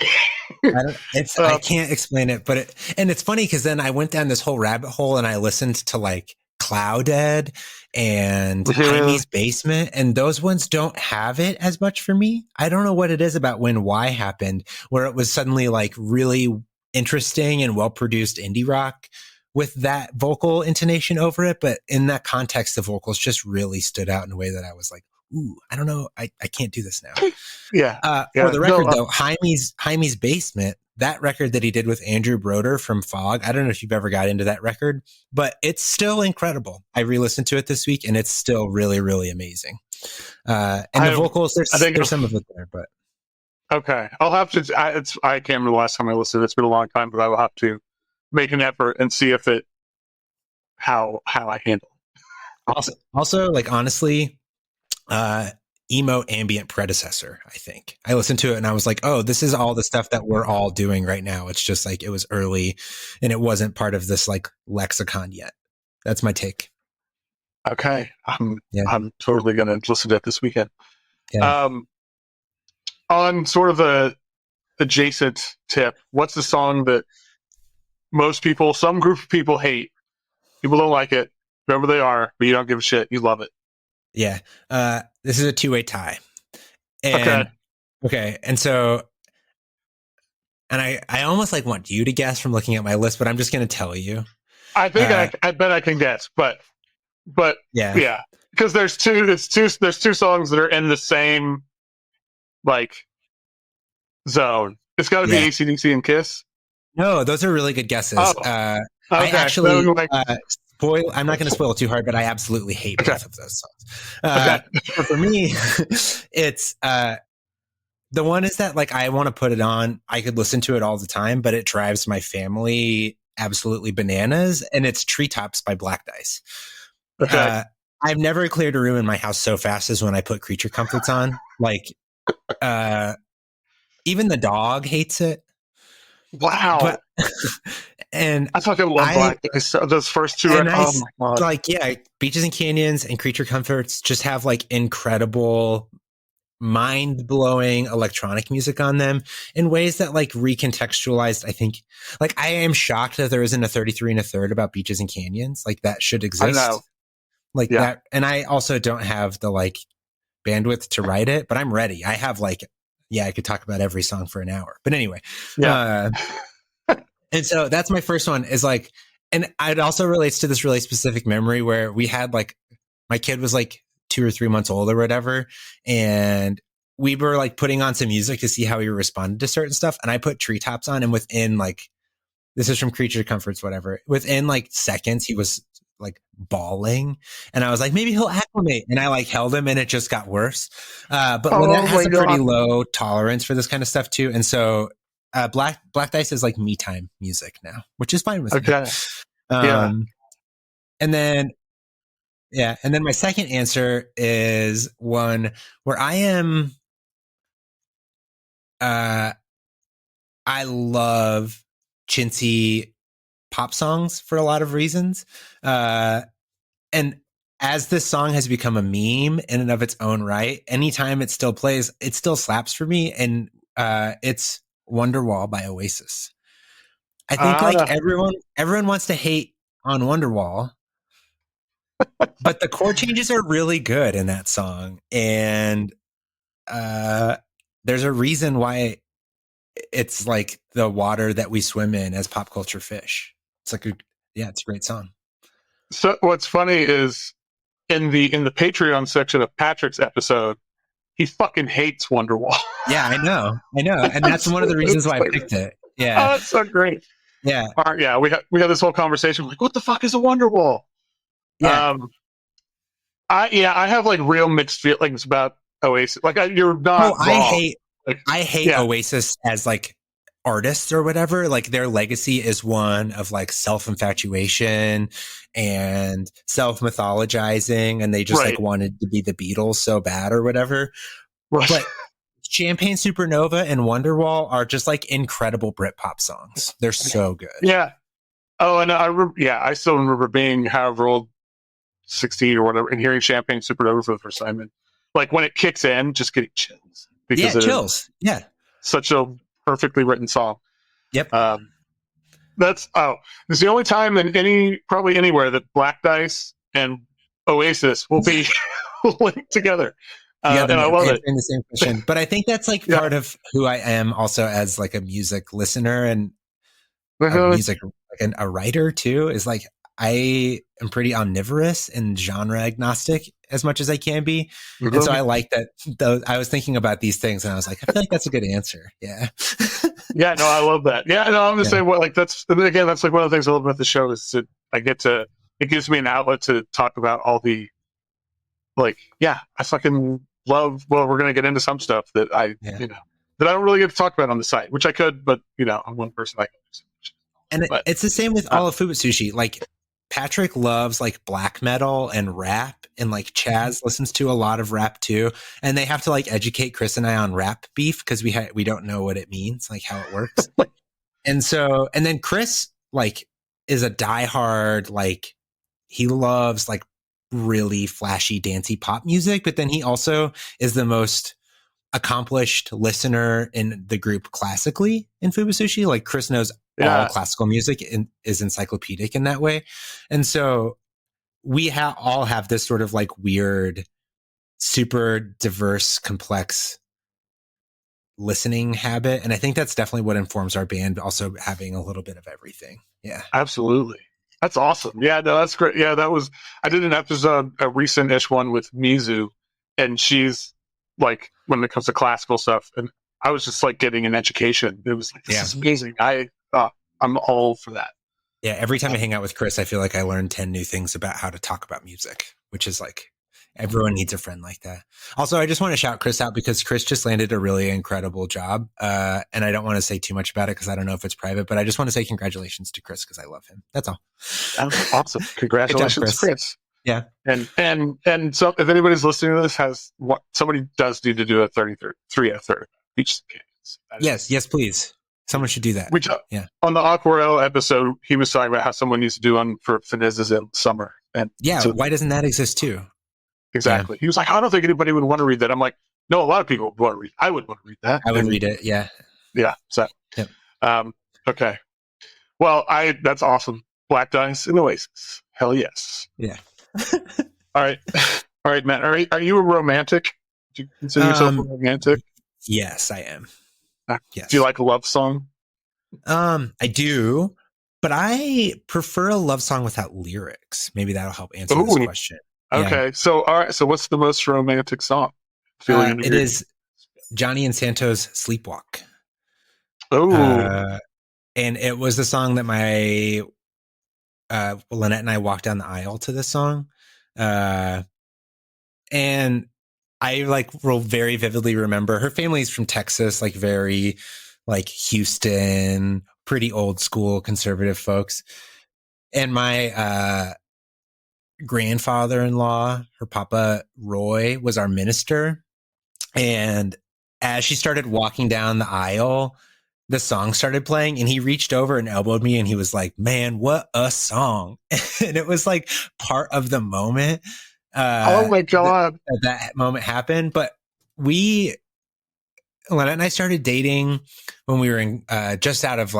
I can't explain it, but it's funny because then I went down this whole rabbit hole and I listened to like Clouded and Jaime's Basement, and those ones don't have it as much for me. I don't know what it is about when Y happened, where it was suddenly like really interesting and well-produced indie rock with that vocal intonation over it. But in that context, the vocals just really stood out in a way that I was like, ooh, I don't know. I can't do this now. For the record, though, Jaime's Basement, that record that he did with Andrew Broder from Fog, I don't know if you've ever got into that record, but it's still incredible. I re-listened to it this week, and it's still really, really amazing. And the vocals, there's some of it there, but okay, I'll have to. I can't remember the last time I listened. It's been a long time, but I will have to make an effort and see if it how I handle it. Also, like honestly. Emo ambient predecessor, I think. I listened to it and I was like, oh, this is all the stuff that we're all doing right now. It's just like it was early and it wasn't part of this like lexicon yet. That's my take. Okay. I'm totally going to listen to it this weekend. Yeah. On sort of a adjacent tip, what's the song that some group of people hate? People don't like it, whoever they are, but you don't give a shit. You love it. Yeah. This is a two-way tie. Okay. And so, and I almost like want you to guess from looking at my list, but I'm just going to tell you. I think I bet I can guess, but yeah. Because there's two songs that are in the same, like, zone. It's got to be AC/DC and Kiss. No, those are really good guesses. Oh, I okay. actually I'm not going to Okay. spoil too hard, but I absolutely hate Okay. both of those songs. But for me, it's the one is that like I want to put it on. I could listen to it all the time, but it drives my family absolutely bananas. And it's Treetops by Black Dice. Okay. I've never cleared a room in my house so fast as when I put Creature Comforts on. Like, even the dog hates it. Wow. But, and I fucking love Black Dice. Those first two. Oh my God. Like, yeah, Beaches and Canyons and Creature Comforts just have like incredible, mind-blowing electronic music on them in ways that like recontextualized. I think, like, I am shocked that there isn't a 33 1/3 about Beaches and Canyons. Like, that should exist. I know. Like that. And I also don't have the like bandwidth to write it, but I'm ready. I have like, I could talk about every song for an hour, but anyway. And so that's my first one is like, and it also relates to this really specific memory where we had like, my kid was like 2 or 3 months old or whatever. And we were like putting on some music to see how he responded to certain stuff. And I put Treetops on, and within like, this is from Creature Comforts, whatever. Within like seconds, he was like bawling, and I was like, maybe he'll acclimate, and I like held him, and it just got worse. But Lynette has a pretty low tolerance for this kind of stuff too, and so Black Dice is like me time music now, which is fine with me. And then my second answer is one where I am. I love chintzy pop songs for a lot of reasons. And as this song has become a meme in and of its own right, anytime it still plays, it still slaps for me. And it's Wonderwall by Oasis. I think like everyone wants to hate on Wonderwall, but the chord changes are really good in that song. And there's a reason why it's like the water that we swim in as pop culture fish. It's like it's a great song. So what's funny is in the Patreon section of Patrick's episode, he fucking hates Wonderwall. Yeah, I know, and that's one of the reasons why I picked it. Yeah, oh, that's so great. Yeah, we had this whole conversation. Like, what the fuck is a Wonderwall? Yeah, I have like real mixed feelings about Oasis. Like, you're not. I hate Oasis as like artists or whatever. Like, their legacy is one of like self-infatuation and self-mythologizing, and they just like wanted to be the Beatles so bad or whatever. But Champagne Supernova and Wonderwall are just like incredible Britpop songs. They're so good. Yeah. Oh, and I still remember being however old, 16 or whatever, and hearing Champagne Supernova for the first time, and like when it kicks in, just getting chills. Because chills. Yeah. Such a perfectly written song. Yep. It's the only time in probably anywhere that Black Dice and Oasis will be linked together. And I love it. In the same question. But I think that's like part of who I am also as like a music listener and a writer too, is like, I am pretty omnivorous and genre agnostic as much as I can be. Mm-hmm. And so I like that. I was thinking about these things and I was like, I feel like that's a good answer. Yeah. Yeah, no, I love that. Yeah, no, I'm just saying that's like one of the things I love about the show is it gives me an outlet to talk about all the, like, I fucking love, we're going to get into some stuff that that I don't really get to talk about on the site, which I could, but I'm one person. It's the same with all of Fuubutsushi. Like, Patrick loves like black metal and rap, and like Chaz listens to a lot of rap too. And they have to like educate Chris and I on rap beef because we don't know what it means, like how it works. And then Chris like is a diehard, like he loves like really flashy, dancey pop music, but then he also is the most accomplished listener in the group classically in Fuubutsushi. Like, Chris knows all classical music and is encyclopedic in that way. And so we all have this sort of like weird, super diverse, complex listening habit. And I think that's definitely what informs our band, also having a little bit of everything. Yeah, absolutely. That's awesome. Yeah, no, that's great. Yeah, I did an episode, a recent-ish one with Mizu, and she's like, when it comes to classical stuff, and I was just like getting an education. It was like, this is amazing. I'm all for that. Yeah, every time I hang out with Chris, I feel like I learn 10 new things about how to talk about music, which is like, everyone needs a friend like that. Also, I just want to shout Chris out because Chris just landed a really incredible job. And I don't want to say too much about it because I don't know if it's private, but I just want to say congratulations to Chris because I love him. That's all. Awesome. Congratulations, job, Chris. Yeah. And so if anybody's listening to this somebody does need to do a 33 at 30 Beach Canyons. Yes, please. Someone should do that. Which, on the Aquarelle episode, he was talking about how someone needs to do one for Finiz's in summer. And so, why doesn't that exist too? Exactly. Yeah. He was like, I don't think anybody would want to read that. I'm like, no, a lot of people would want to read. I would want to read that. I would read it. Yeah. Yeah. So, okay. Well, that's awesome. Black Dice and Oasis. Hell yes. Yeah. All right. All right, Matt. Are you a romantic? Do you consider yourself a romantic? Yes, I am. Yes. Do you like a love song? I do, but I prefer a love song without lyrics. Maybe that'll help answer this question. Okay. Yeah. So, all right. So what's the most romantic song? It is Johnny and Santos' Sleepwalk. Oh. And it was the song that my Lynette and I walked down the aisle to this song. And I will very vividly remember her family's from Texas, like very like Houston, pretty old school conservative folks. And my grandfather-in-law, her papa Roy, was our minister. And as she started walking down the aisle, the song started playing and he reached over and elbowed me and he was like, man, what a song. And it was like part of the moment. Oh my God. That moment happened. But Lynette and I started dating when we were in just out of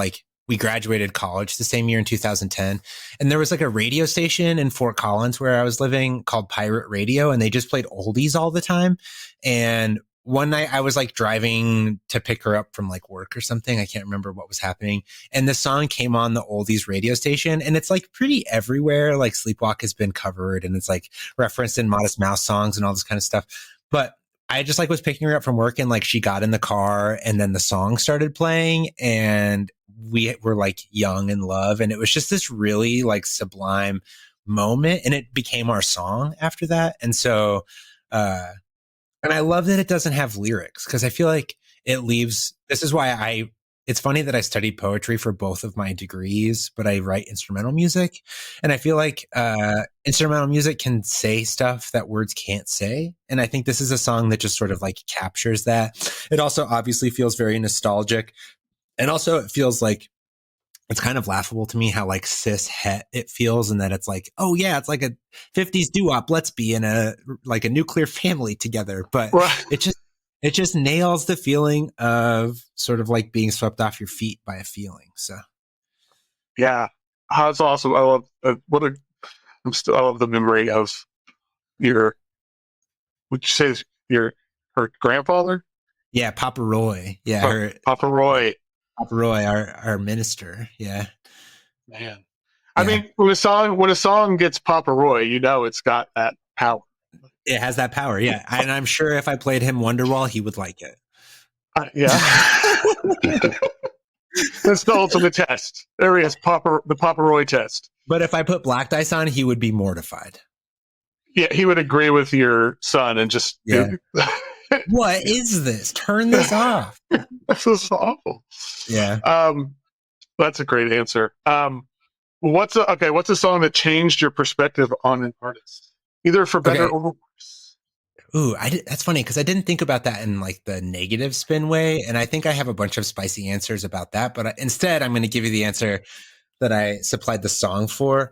we graduated college the same year in 2010. And there was like a radio station in Fort Collins where I was living called Pirate Radio. And they just played oldies all the time. And one night I was driving to pick her up from work or something. I can't remember what was happening. And the song came on the oldies radio station and it's pretty everywhere. Sleepwalk has been covered and it's referenced in Modest Mouse songs and all this kind of stuff. But I just was picking her up from work and she got in the car and then the song started playing and we were young in love. And it was just this really sublime moment and it became our song after that. And so, and I love that it doesn't have lyrics because I feel like it leaves, this is why it's funny that I studied poetry for both of my degrees, but I write instrumental music. And I feel like instrumental music can say stuff that words can't say. And I think this is a song that just sort of captures that. It also obviously feels very nostalgic. And also it feels it's kind of laughable to me how cis het it feels and that it's oh yeah, it's like a 50s doo-wop. Let's be in a nuclear family together. But right. it just nails the feeling of sort of being swept off your feet by a feeling. So yeah, that's awesome. I love I love the memory of would you say her grandfather? Yeah, Papa Roy. Yeah, Papa Roy. Papa Roy, our minister. Yeah, man. I mean, when a song gets Papa Roy, it's got that power. It has that power, yeah. And I'm sure if I played him Wonderwall, he would like it. Yeah. That's the ultimate test. There he is, the Papa Roy test. But if I put Black Dice on, he would be mortified. Yeah, he would agree with your son and just... Yeah. What is this? Turn this off. This is awful. Yeah. That's a great answer. What's a song that changed your perspective on an artist, either for better or worse? Ooh, that's funny because I didn't think about that in the negative spin way, and I think I have a bunch of spicy answers about that. But instead, I'm going to give you the answer that I supplied the song for.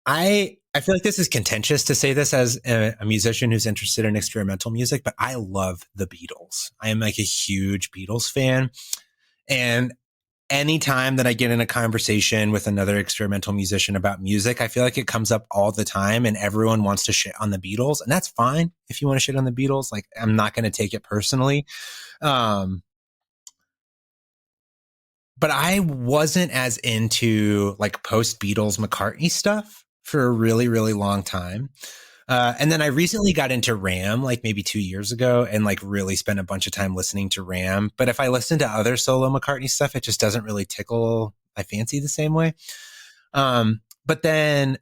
I feel like this is contentious to say this as a musician who's interested in experimental music, but I love the Beatles. I am a huge Beatles fan. And anytime that I get in a conversation with another experimental musician about music, I feel like it comes up all the time and everyone wants to shit on the Beatles. And that's fine if you want to shit on the Beatles. I'm not going to take it personally. But I wasn't as into post Beatles McCartney stuff for a really, really long time. And then I recently got into Ram, like maybe 2 years ago, and like really spent a bunch of time listening to Ram. But if I listen to other solo McCartney stuff, it just doesn't really tickle my fancy the same way. But then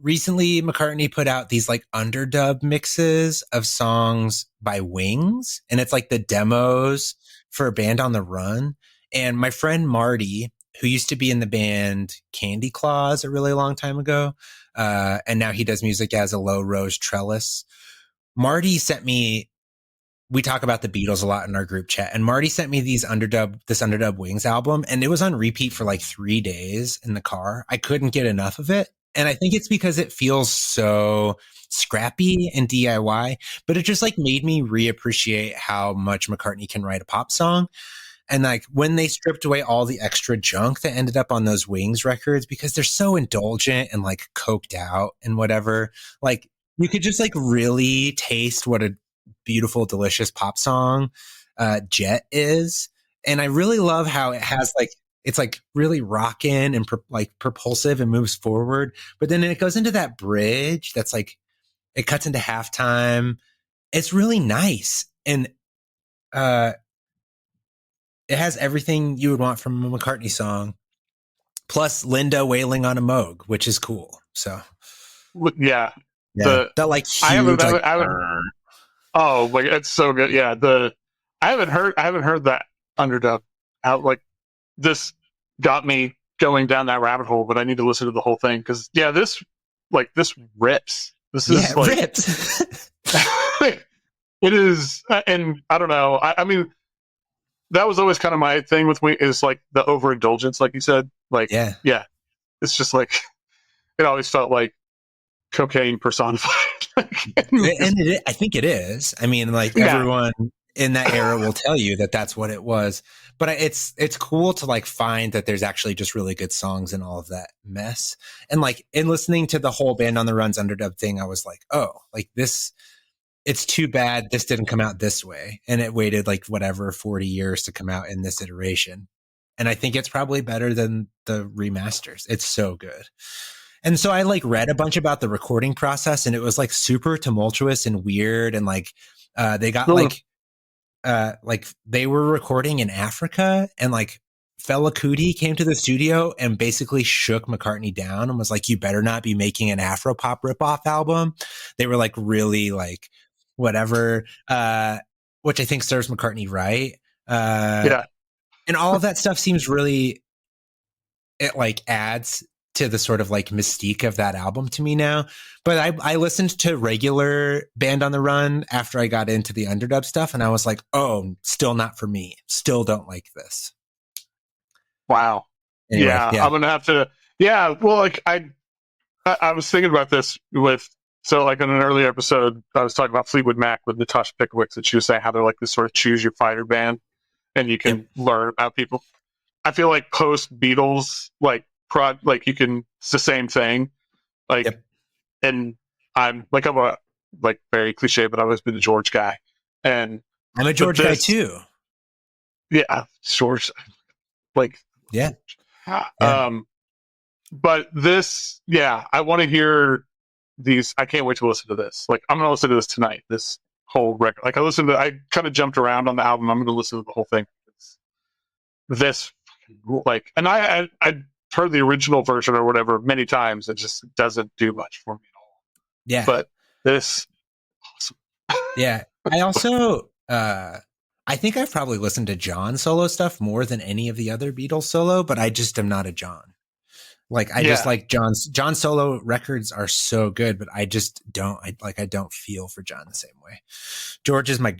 recently McCartney put out these like underdub mixes of songs by Wings, and it's like the demos for Band on the Run. And my friend Marty, who used to be in the band Candy Claws a really long time ago, and now he does music as a Low Rose Trellis. Marty sent me, we talk about the Beatles a lot in our group chat, and Marty sent me this underdub Wings album, and it was on repeat for like 3 days in the car. I couldn't get enough of it. And I think it's because it feels so scrappy and DIY, but it just like made me reappreciate how much McCartney can write a pop song. And like when they stripped away all the extra junk that ended up on those Wings records, because they're so indulgent and like coked out and whatever, like you could just like really taste what a beautiful, delicious pop song Jet is. And I really love how it has like, it's like really rockin' and like propulsive and moves forward. But then it goes into that bridge that's like, it cuts into halftime. It's really nice. And it has everything you would want from a McCartney song, plus Linda wailing on a Moog, which is cool. So, yeah. That like huge, I haven't, oh, like it's so good. Yeah, I haven't heard that underdub out. Like this got me going down that rabbit hole, but I need to listen to the whole thing because this rips. This is like rips. It is, and I don't know. I mean, that was always kind of my thing with me is like the overindulgence, like you said. Like, yeah, it's just like it always felt like cocaine personified. And I think it is. I mean, like everyone in that era will tell you that that's what it was. But it's cool to like find that there's actually just really good songs in all of that mess. And like in listening to the whole Band on the Run's underdub thing, I was like, oh, like this. It's too bad this didn't come out this way. And it waited like 40 years to come out in this iteration. And I think it's probably better than the remasters. It's so good. And so I like read a bunch about the recording process, and it was like super tumultuous and weird. And like, they got like they were recording in Africa, and like Fela Kuti came to the studio and basically shook McCartney down and was like, you better not be making an Afropop ripoff album. They were like really like whatever, which I think serves McCartney right. And all of that stuff seems really, it like adds to the sort of like mystique of that album to me now. But I listened to regular Band on the Run after I got into the underdub stuff, and I was like, oh, still not for me. Still don't like this. Wow. Anyway, I'm gonna have to. Yeah, well, like I was thinking about this so like in an earlier episode, I was talking about Fleetwood Mac with Natasha Pickowicz, and she was saying how they're like this sort of choose your fighter band, and you can learn about people. I feel like post Beatles, like you can, it's the same thing, like, and I'm a like very cliche, but I've always been a George guy, and I'm a George guy too. Yeah, George, like but this, I want to hear these. I can't wait to listen to this. Like, I'm gonna listen to this tonight. This whole record. Like, I kind of jumped around on the album. I'm gonna listen to the whole thing. This, like, and I heard the original version or whatever many times. It just doesn't do much for me at all. Yeah, but this, awesome. Yeah, I also I think I've probably listened to John solo stuff more than any of the other Beatles solo, but I just am not a John. Like, I just like John's solo records are so good, but I just don't, I don't feel for John the same way. George is my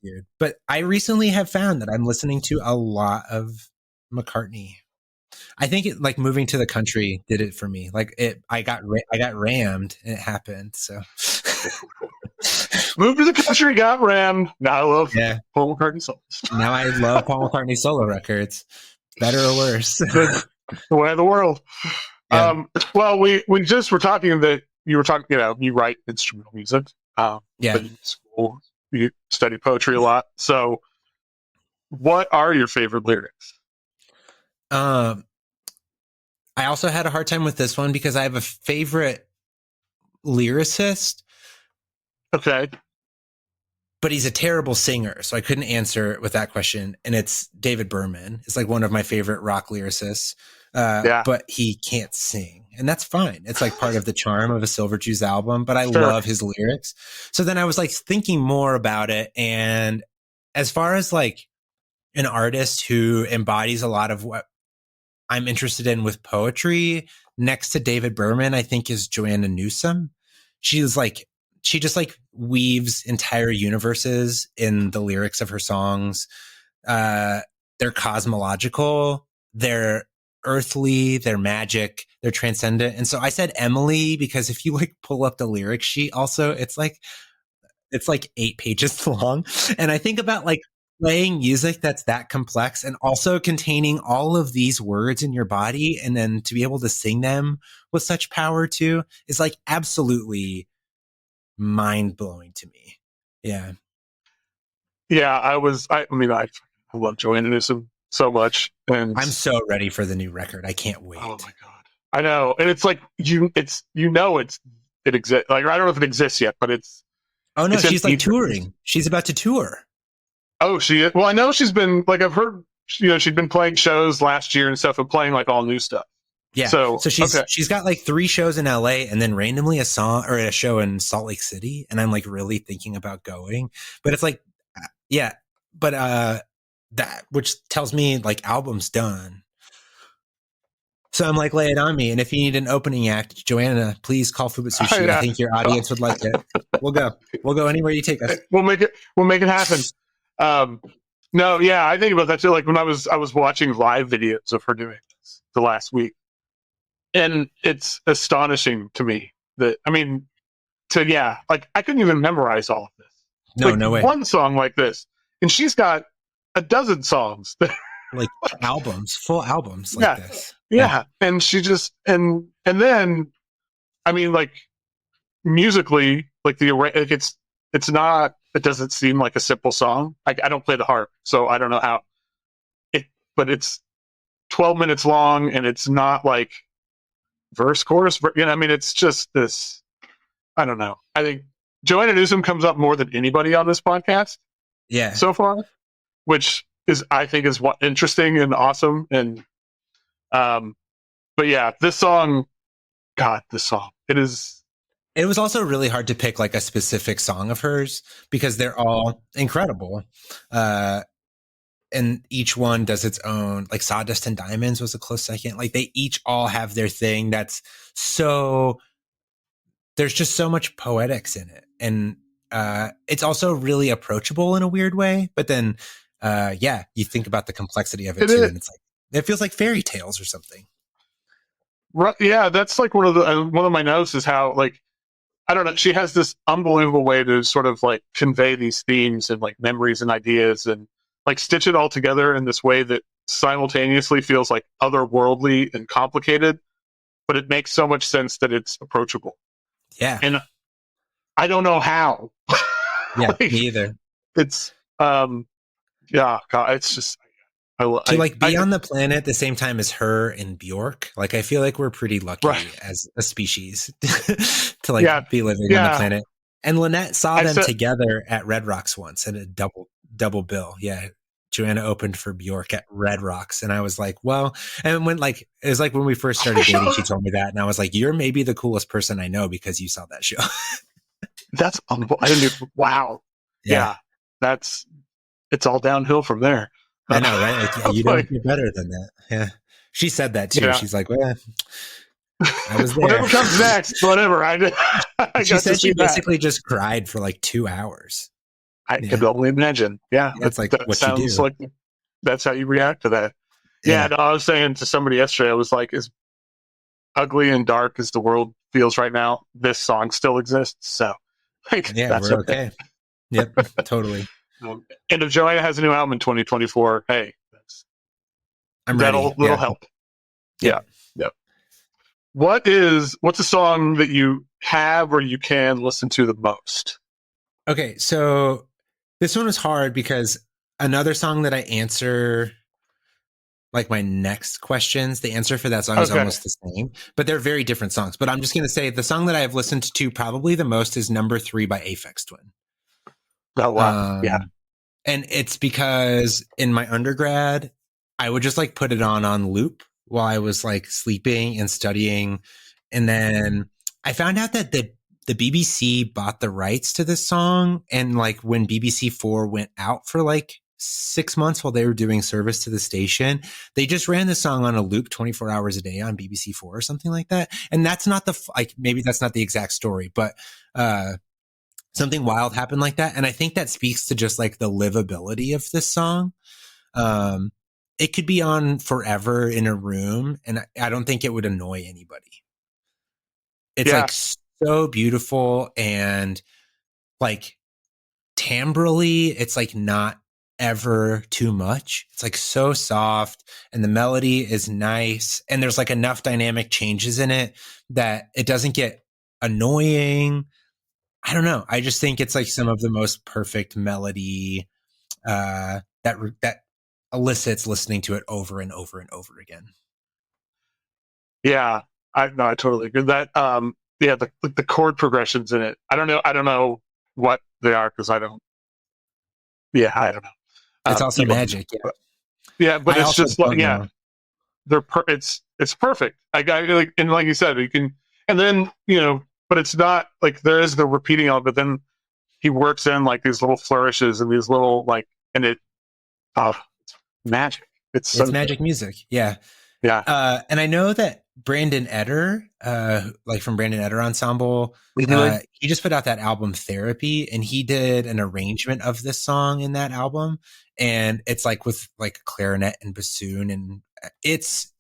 dude. But I recently have found that I'm listening to a lot of McCartney. I think it, like, moving to the country did it for me. Like, I got rammed and it happened. So moved to the country, got rammed. Now I love Paul McCartney solos. Now I love Paul McCartney solo records. Better or worse. The way of the world. Well, we just were talking that you were talking, you write instrumental music. But in school, you study poetry a lot. So what are your favorite lyrics? I also had a hard time with this one because I have a favorite lyricist. Okay. But he's a terrible singer, so I couldn't answer with that question. And it's David Berman. It's like one of my favorite rock lyricists. But he can't sing, and that's fine. It's like part of the charm of a Silverjuice album, but I love his lyrics. So then I was like thinking more about it. And as far as like an artist who embodies a lot of what I'm interested in with poetry, next to David Berman, I think is Joanna Newsom. She just like weaves entire universes in the lyrics of her songs. They're cosmological, they're earthly, they're magic, they're transcendent. And so I said Emily because if you like pull up the lyric sheet, also it's like 8 pages long. And I think about like playing music that's that complex and also containing all of these words in your body, and then to be able to sing them with such power too is like absolutely mind-blowing to me. Yeah. I love Joanna Newsom so much, and I'm so ready for the new record. I can't wait. Oh my god, I know, and it's like it exists. Like I don't know if it exists yet, but it's. Oh no, she's like touring. She's about to tour. Oh, she is. Well, I know she's been like I've heard. She'd been playing shows last year and stuff, and playing like all new stuff. Yeah. So she's got like 3 shows in LA and then randomly a show in Salt Lake City. And I'm like really thinking about going, but it's like, that, which tells me like album's done. So I'm like, lay it on me. And if you need an opening act, Joanna, please call Fuubutsushi. I think your audience would like it. We'll go anywhere you take us. We'll make it happen. No, yeah, I think about that too. Like when I was watching live videos of her doing this the last week. And it's astonishing to me that, like I couldn't even memorize all of this. No way. One song like this, and she's got a dozen songs that like full albums like this. Yeah. And she just, and then, like musically, like it doesn't seem like a simple song. I don't play the harp, so I don't know how but it's 12 minutes long and it's not like verse chorus, it's just this. I don't know. I think Joanna Newsom comes up more than anybody on this podcast. Yeah. So far, which I think is what interesting and awesome. And, but yeah, this song, it is. It was also really hard to pick like a specific song of hers because they're all incredible. And each one does its own, like Sawdust and Diamonds was a close second. Like they each all have their thing that's so, there's just so much poetics in it. And it's also really approachable in a weird way. But then, you think about the complexity of it too. And it's like, it feels like fairy tales or something. Right. Yeah. That's like one of my notes is how like, I don't know. She has this unbelievable way to sort of like convey these themes and like memories and ideas and like stitch it all together in this way that simultaneously feels like otherworldly and complicated, but it makes so much sense that it's approachable. Yeah. And I don't know how. Yeah, me either. It's, God, it's just, be on the planet at the same time as her and Bjork. Like, I feel like we're pretty lucky as a species to be living on the planet. And Lynette saw them together at Red Rocks once at a double bill. Yeah. Joanna opened for Bjork at Red Rocks. And I was like, well, and when it was like when we first started dating, she told me that. And I was like, you're maybe the coolest person I know because you saw that show. That's unbelievable. Wow. Yeah. It's all downhill from there. I know, right? Like, you don't get better than that. Yeah. She said that too. Yeah. She's like, well, I was there. Whatever comes next, whatever. She said she basically just cried for like 2 hours. I can only imagine. Yeah. That's like that what sounds you do. Like that's how you react to that. Yeah. No, I was saying to somebody yesterday, I was like, as ugly and dark as the world feels right now, this song still exists. So that's we're okay. Yep. Totally. And if Joanna has a new album in 2024, hey, that'll help. Yeah. What's a song that you have or you can listen to the most? Okay, so this one was hard because another song that I answer like my next questions. The answer for that song is almost the same, but they're very different songs. But I'm just going to say the song that I have listened to probably the most is Number 3 by Aphex Twin. Oh, wow. Yeah. And it's because in my undergrad, I would just like put it on loop while I was like sleeping and studying. And then I found out that the BBC bought the rights to this song. And like when BBC 4 went out for like 6 months while they were doing service to the station, they just ran the song on a loop 24 hours a day on BBC 4 or something like that. And that's not maybe that's not the exact story, but something wild happened like that. And I think that speaks to just like the livability of this song. It could be on forever in a room, and I don't think it would annoy anybody. It's like so beautiful, and like timbrally, it's like not ever too much. It's like so soft, and the melody is nice, and there's like enough dynamic changes in it that it doesn't get annoying. I don't know. I just think it's like some of the most perfect melody that elicits listening to it over and over and over again. Yeah, I totally agree. That the chord progressions in it. I don't know what they are because I don't. Yeah, I don't know. It's also magic. Yeah, but it's just like it's perfect. I like, and like you said, you can, and then but it's not like there is the repeating of it. But then he works in like these little flourishes and these little like, and it's magic. It's magic music. Yeah. Yeah. And I know that Brandon Eder, like from Brandon Eder Ensemble, he just put out that album Therapy, and he did an arrangement of this song in that album. And it's like with like clarinet and bassoon, and it's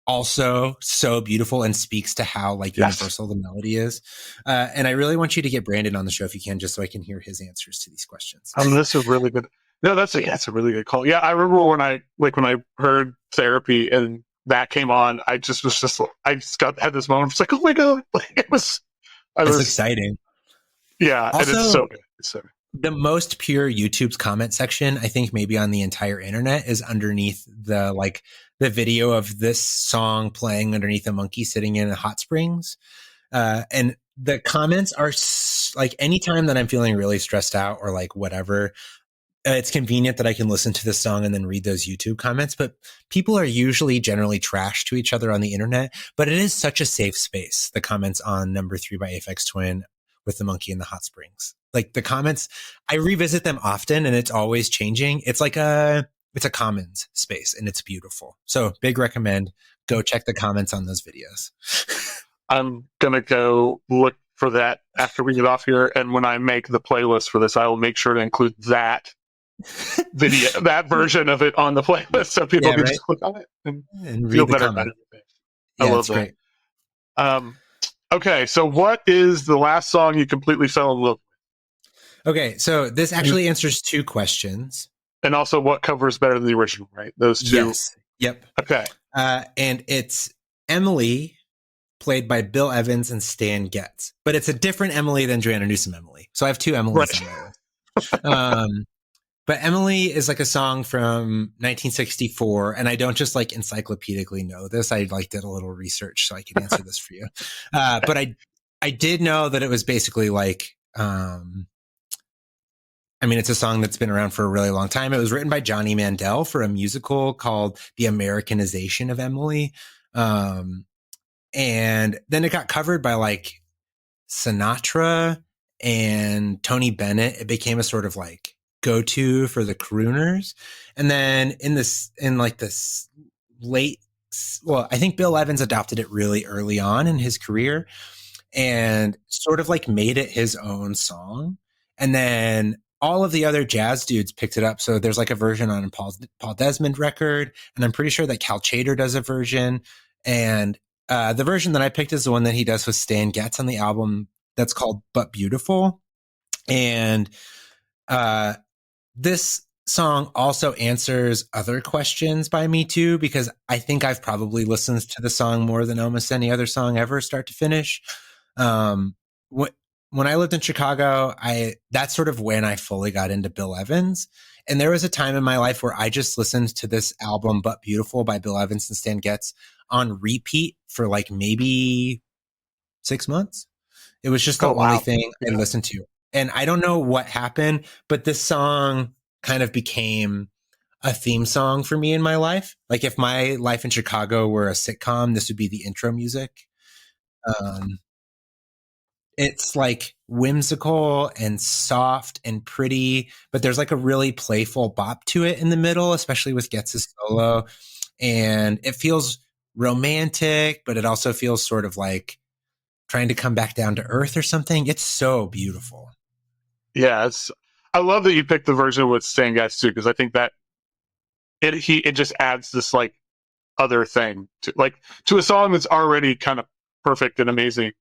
also so beautiful and speaks to how like universal the melody is. And I really want you to get Brandon on the show if you can, just so I can hear his answers to these questions. This is really good. No, that's a really good call. Yeah, I remember when I heard Therapy and that came on, I just had this moment. It's like, oh my god, like it was exciting. Yeah, also, and it's so good. It's so good. The most pure YouTube's comment section, I think maybe on the entire internet, is underneath the video of this song playing underneath a monkey sitting in a hot springs. And the comments are like, anytime that I'm feeling really stressed out or like whatever, it's convenient that I can listen to this song and then read those YouTube comments. But people are usually generally trash to each other on the internet, but it is such a safe space. The comments on Number 3 by Aphex Twin with the monkey in the hot springs, like the comments, I revisit them often and it's always changing. It's like it's a commons space and it's beautiful. So big recommend, go check the comments on those videos. I'm going to go look for that after we get off here. And when I make the playlist for this, I will make sure to include that video, that version of it on the playlist, so people can just click on it and feel better about it. I love that. Great. Okay, so what is the last song you completely fell in love with? Okay, so this actually answers two questions. And also, what cover is better than the original, right? Those two. Yes. Yep. Okay. And it's Emily, played by Bill Evans and Stan Getz. But it's a different Emily than Joanna Newsom Emily. So I have two Emilys on my list. But Emily is like a song from 1964, and I don't just like encyclopedically know this. I like did a little research so I can answer this for you. But I did know that it was basically like, I mean, it's a song that's been around for a really long time. It was written by Johnny Mandel for a musical called The Americanization of Emily. And then it got covered by like Sinatra and Tony Bennett. It became a sort of like go-to for the crooners. And then in this late, well, I think Bill Evans adopted it really early on in his career and sort of like made it his own song. And then all of the other jazz dudes picked it up. So there's like a version on a Paul Desmond record, and I'm pretty sure that Cal Tjader does a version. And the version that I picked is the one that he does with Stan Getz on the album that's called But Beautiful. And this song also answers other questions by me too, because I think I've probably listened to the song more than almost any other song ever, start to finish. When I lived in Chicago, that's sort of when I fully got into Bill Evans. And there was a time in my life where I just listened to this album, But Beautiful by Bill Evans and Stan Getz, on repeat for like maybe 6 months. It was just the only thing I listened to. And I don't know what happened, but this song kind of became a theme song for me in my life. Like if my life in Chicago were a sitcom, this would be the intro music. It's like whimsical and soft and pretty, but there's like a really playful bop to it in the middle, especially with Getz's solo. And it feels romantic, but it also feels sort of like trying to come back down to earth or something. It's so beautiful. Yeah, I love that you picked the version with Stan Getz too, because I think that it just adds this like other thing to a song that's already kind of perfect and amazing.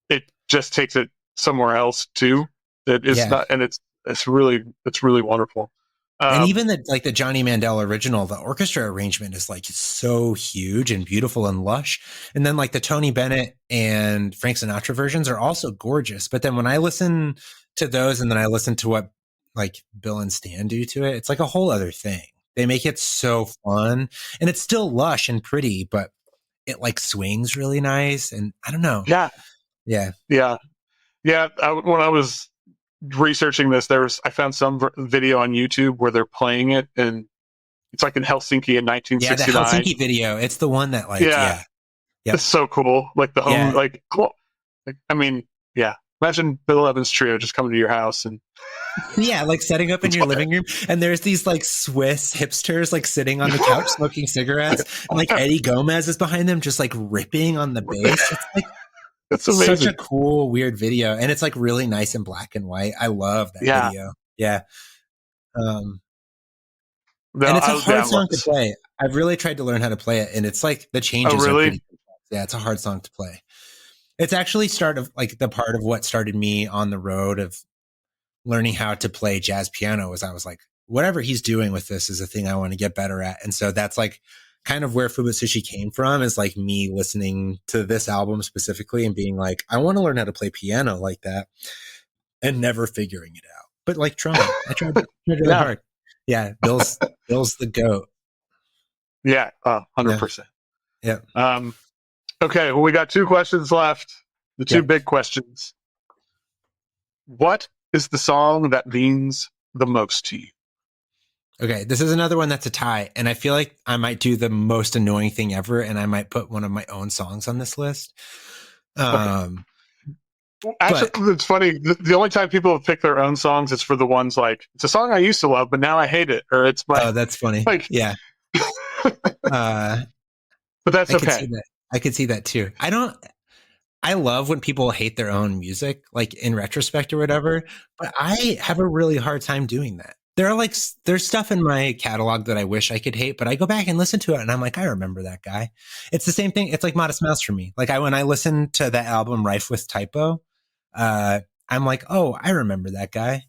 It just takes it somewhere else too. That is not, and it's really wonderful. And even the Johnny Mandel original, the orchestra arrangement is like so huge and beautiful and lush. And then like the Tony Bennett and Frank Sinatra versions are also gorgeous. But then when I listen to those and then I listen to what like Bill and Stan do to it, it's like a whole other thing. They make it so fun, and it's still lush and pretty, but it like swings really nice. And I don't know. Yeah. When I was researching this, I found some video on YouTube where they're playing it, and it's like in Helsinki in 1969. Yeah, the Helsinki video. It's the one that like, yeah. It's so cool. Like the home, imagine Bill Evans Trio just coming to your house and like setting up in your living room, and there's these like Swiss hipsters like sitting on the couch smoking cigarettes, and like Eddie Gomez is behind them just like ripping on the bass. It's like it's amazing. Such a cool, weird video, and it's like really nice in black and white. I love that video. Yeah. And it's a hard song to play. I've really tried to learn how to play it, and it's like the changes are pretty complex. Yeah, it's a hard song to play. It's actually the part of what started me on the road of learning how to play jazz piano. Was I was like, whatever he's doing with this is a thing I want to get better at. And so that's like kind of where Fuubutsushi came from, is like me listening to this album specifically and being like, I want to learn how to play piano like that, and never figuring it out. But like trying, I tried really hard. Yeah, Bill's the GOAT. Yeah, 100%. Yeah. Okay, well, we got 2 questions left. The 2 big questions. What is the song that means the most to you? Okay, this is another one that's a tie, and I feel like I might do the most annoying thing ever, and I might put one of my own songs on this list. Actually, it's funny. The only time people have picked their own songs is for the ones like, it's a song I used to love, but now I hate it, or it's my. Oh, that's funny. Like, yeah. But that's okay. I could see that too. I love when people hate their own music, like in retrospect or whatever, but I have a really hard time doing that. There's stuff in my catalog that I wish I could hate, but I go back and listen to it and I'm like, I remember that guy. It's the same thing. It's like Modest Mouse for me. Like when I listen to that album Rife with Typo, I'm like, oh, I remember that guy.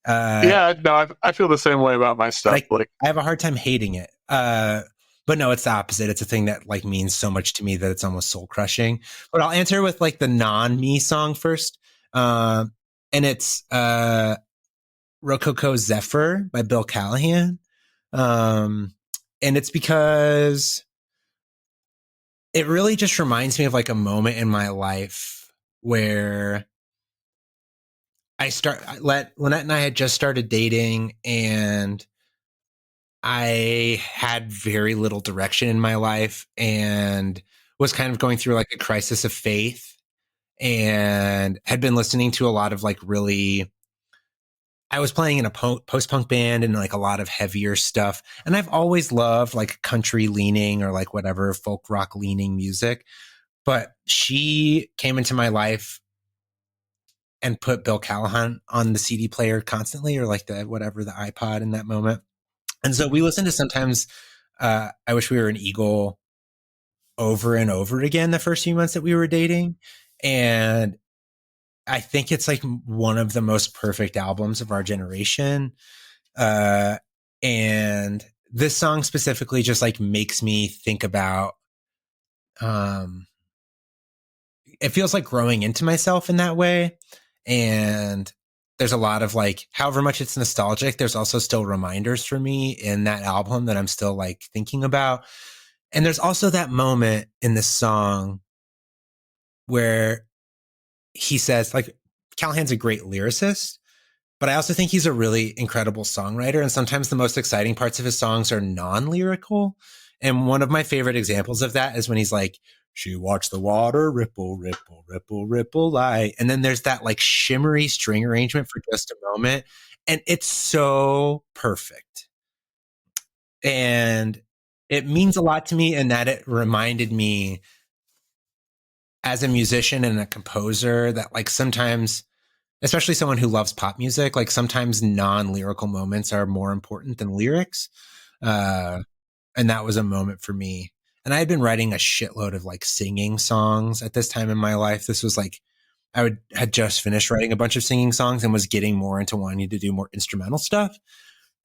I feel the same way about my stuff. I have a hard time hating it. But no, it's the opposite. It's a thing that like means so much to me that it's almost soul crushing. But I'll answer with like the non-me song first. And it's Rococo Zephyr by Bill Callahan. And it's because it really just reminds me of like a moment in my life where Lynette and I had just started dating, and I had very little direction in my life and was kind of going through like a crisis of faith, and had been listening to a lot of like I was playing in a post-punk band and like a lot of heavier stuff. And I've always loved like country leaning or like whatever folk rock leaning music. But she came into my life and put Bill Callahan on the CD player constantly, or like the iPod in that moment. And so we listened to sometimes I Wish We Were an Eagle over and over again the first few months that we were dating. And I think it's like one of the most perfect albums of our generation. And this song specifically just like makes me think about, it feels like growing into myself in that way. And there's a lot of like, however much it's nostalgic, there's also still reminders for me in that album that I'm still like thinking about. And there's also that moment in this song where he says, like, Callahan's a great lyricist, but I also think he's a really incredible songwriter. And sometimes the most exciting parts of his songs are non-lyrical. And one of my favorite examples of that is when he's like, she watched the water ripple, ripple, ripple, ripple light. And then there's that like shimmery string arrangement for just a moment. And it's so perfect. And it means a lot to me in that it reminded me as a musician and a composer that like sometimes, especially someone who loves pop music, like sometimes non-lyrical moments are more important than lyrics. And that was a moment for me. And I had been writing a shitload of like singing songs at this time in my life. This was like, had just finished writing a bunch of singing songs and was getting more into wanting to do more instrumental stuff.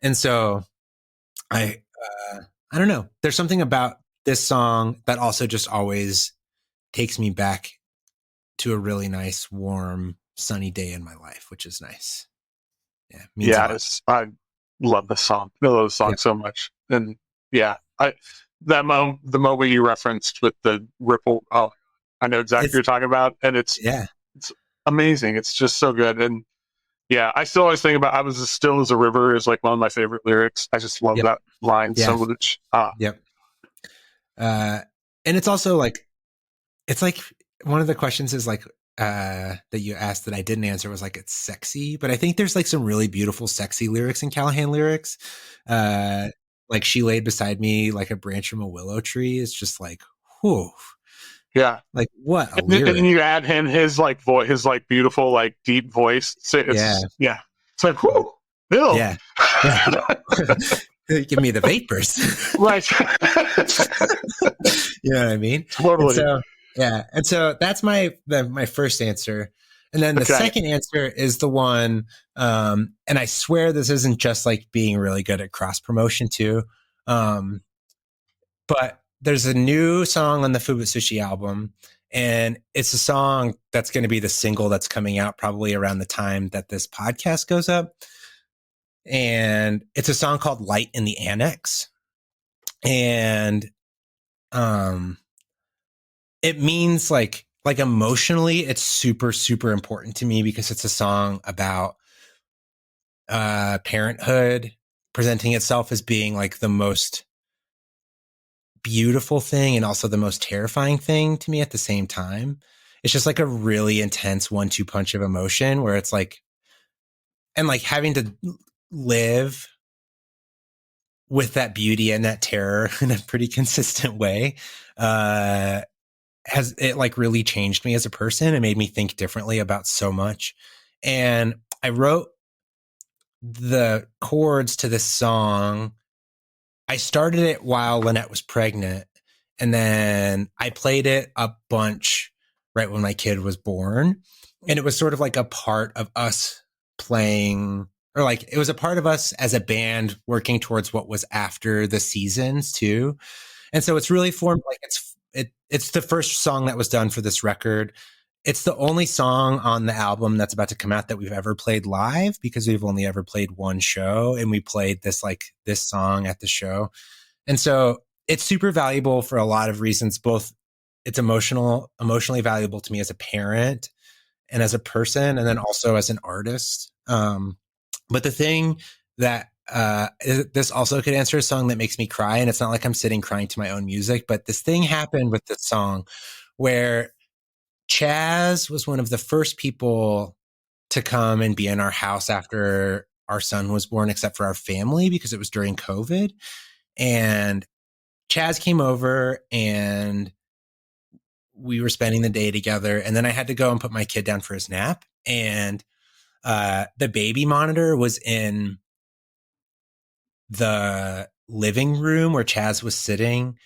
And so I don't know. There's something about this song that also just always takes me back to a really nice, warm, sunny day in my life, which is nice. Yeah. Yeah. I love this song. I love the song so much. And yeah, the moment you referenced with the ripple. Oh, I know exactly what you're talking about. And it's amazing. It's just so good. And yeah, I still always think about, I was as still as a river is like one of my favorite lyrics. I just love that line so much. Yep. And it's also like, it's like one of the questions is like, that you asked that I didn't answer was like, it's sexy, but I think there's like some really beautiful, sexy lyrics in Callahan lyrics. Like she laid beside me like a branch from a willow tree. It's just like, whew. Yeah. Like what a lyric. And you add him, his like voice, his like beautiful, like deep voice. It's like, whew. Ew. Yeah. Give me the vapors. Right. You know what I mean? Totally. And so that's my first answer. And then the second answer is the one, and I swear this isn't just like being really good at cross promotion too. But there's a new song on the Fuubutsushi album, and it's a song that's going to be the single that's coming out probably around the time that this podcast goes up. And it's a song called Light in the Annex. And, it means like emotionally, it's super, super important to me because it's a song about parenthood presenting itself as being like the most beautiful thing and also the most terrifying thing to me at the same time. It's just like a really intense 1-2 punch of emotion where it's like, and like having to live with that beauty and that terror in a pretty consistent way, has it like really changed me as a person and made me think differently about so much. And I wrote the chords to this song. I started it while Lynette was pregnant, and then I played it a bunch right when my kid was born. And it was sort of like a part of us playing, or like it was a part of us as a band working towards what was after the seasons too. And so it's really formed like it's the first song that was done for this record. It's the only song on the album that's about to come out that we've ever played live because we've only ever played one show, and we played this song at the show. And so it's super valuable for a lot of reasons. Both it's emotionally valuable to me as a parent and as a person, and then also as an artist. But the thing that this also could answer a song that makes me cry, and it's not like I'm sitting crying to my own music, but this thing happened with this song where Chaz was one of the first people to come and be in our house after our son was born, except for our family, because it was during COVID. And Chaz came over and we were spending the day together. And then I had to go and put my kid down for his nap. And the baby monitor was in the living room where Chaz was sitting.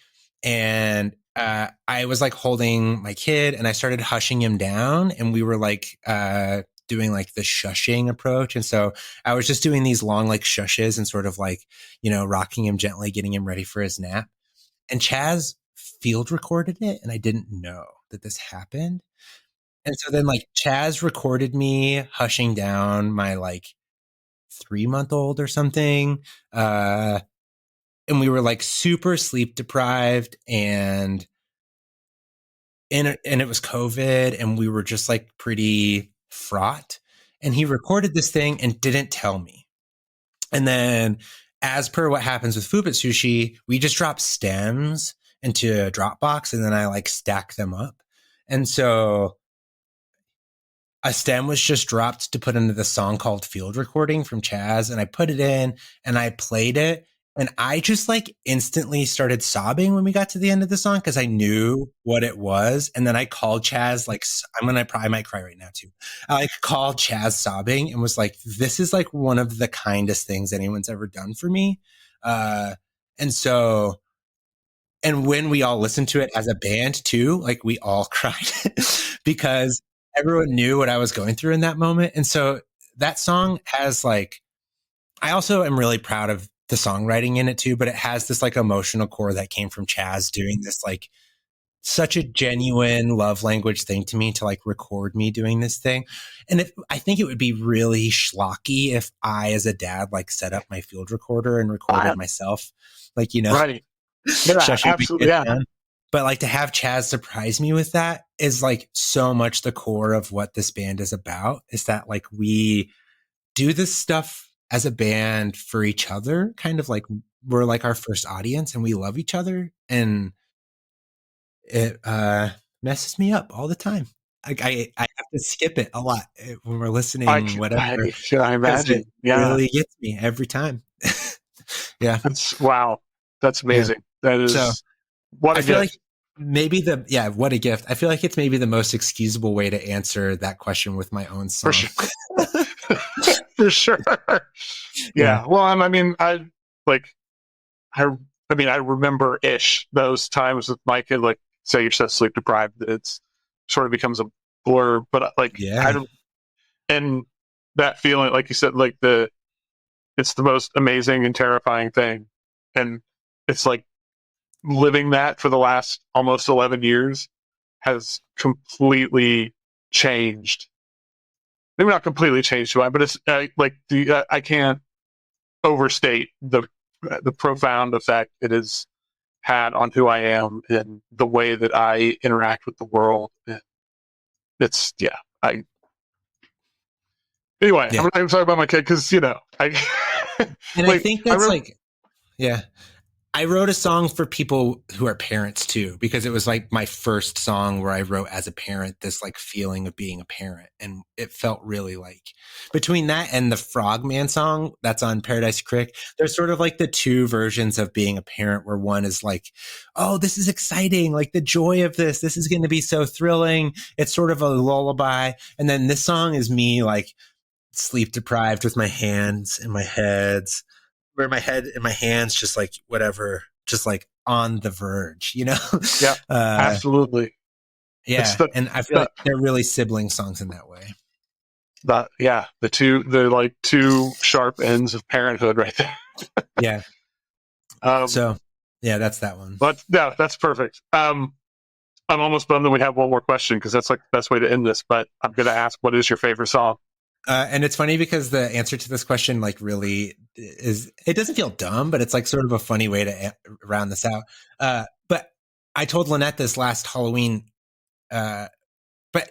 And I was like holding my kid and I started hushing him down, and we were like doing like the shushing approach. And so I was just doing these long like shushes and sort of like, rocking him gently, getting him ready for his nap. And Chaz field recorded it, and I didn't know that this happened. And so then like Chaz recorded me hushing down my like 3-month-old or something. And we were like super sleep deprived and it was COVID and we were just like pretty fraught. And he recorded this thing and didn't tell me. And then as per what happens with Fuubutsushi, we just drop stems into a Dropbox and then I like stack them up. And so a stem was just dropped to put into the song called Field Recording from Chaz. And I put it in and I played it. And I just like instantly started sobbing when we got to the end of the song because I knew what it was. And then I called Chaz, like, I might cry right now too. I like called Chaz sobbing and was like, this is like one of the kindest things anyone's ever done for me. And when we all listened to it as a band too, like we all cried because everyone knew what I was going through in that moment. And so that song has like, I also am really proud of the songwriting in it too, but it has this like emotional core that came from Chaz doing this like such a genuine love language thing to me to like record me doing this thing. And I think it would be really schlocky if I, as a dad, like set up my field recorder and recorded myself, like, you know, right. Yeah, absolutely. Yeah. Down. But like to have Chaz surprise me with that is like so much the core of what this band is about, is that like we do this stuff as a band for each other, kind of like we're like our first audience and we love each other. And it messes me up all the time. I have to skip it a lot when we're listening, whatever. Should I imagine? It really gets me every time. Yeah. Wow. That's amazing. Yeah. That is, so, what a gift. Like maybe what a gift. I feel like it's maybe the most excusable way to answer that question with my own song. For sure. For sure. Yeah. Well, I mean, I remember those times with my kid, like, say you're so sleep deprived that it's sort of becomes a blur, but like, and that feeling, like you said, like it's the most amazing and terrifying thing. And it's like living that for the last almost 11 years has completely changed. Maybe not completely changed who I am, but it's I can't overstate the profound effect it has had on who I am and the way that I interact with the world. It's anyway, I'm sorry about my kid because I think that's I wrote a song for people who are parents too, because it was like my first song where I wrote as a parent, this like feeling of being a parent. And it felt really like between that and the Frogman song that's on Paradise Crick, there's sort of like the two versions of being a parent where one is like, oh, this is exciting. Like the joy of this is going to be so thrilling. It's sort of a lullaby. And then this song is me like sleep deprived with my hands in my heads. Where my head and my hands just like whatever, just like on the verge, you know? Yeah, absolutely. Yeah, and I feel like they're really sibling songs in that way. They're like two sharp ends of parenthood right there. Yeah. So, yeah, that's that one. But yeah, that's perfect. I'm almost bummed that we have one more question because that's like the best way to end this. But I'm going to ask, what is your favorite song? And it's funny because the answer to this question like really is, it doesn't feel dumb, but it's like sort of a funny way to round this out. But I told Lynette this last Halloween, but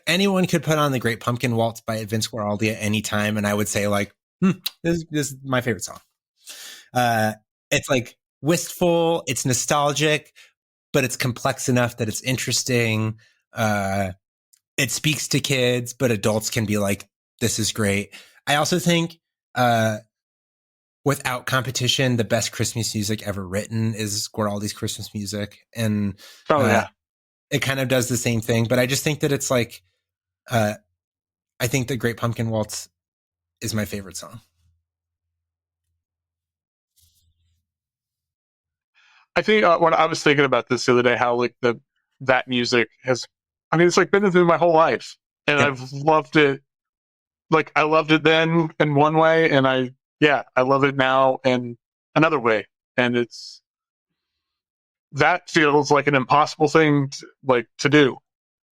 anyone could put on the Great Pumpkin Waltz by Vince Guaraldi at any time. And I would say like, this is my favorite song. It's like wistful, it's nostalgic, but it's complex enough that it's interesting. It speaks to kids, but adults can be like, this is great. I also think without competition, the best Christmas music ever written is Guaraldi's Christmas music. And it kind of does the same thing. But I just think that it's like, I think the Great Pumpkin Waltz is my favorite song. I think when I was thinking about this the other day, how like that music has, I mean, it's like been through my whole life and I've loved it. Like I loved it then in one way, and I love it now in another way. And that feels like an impossible thing to do.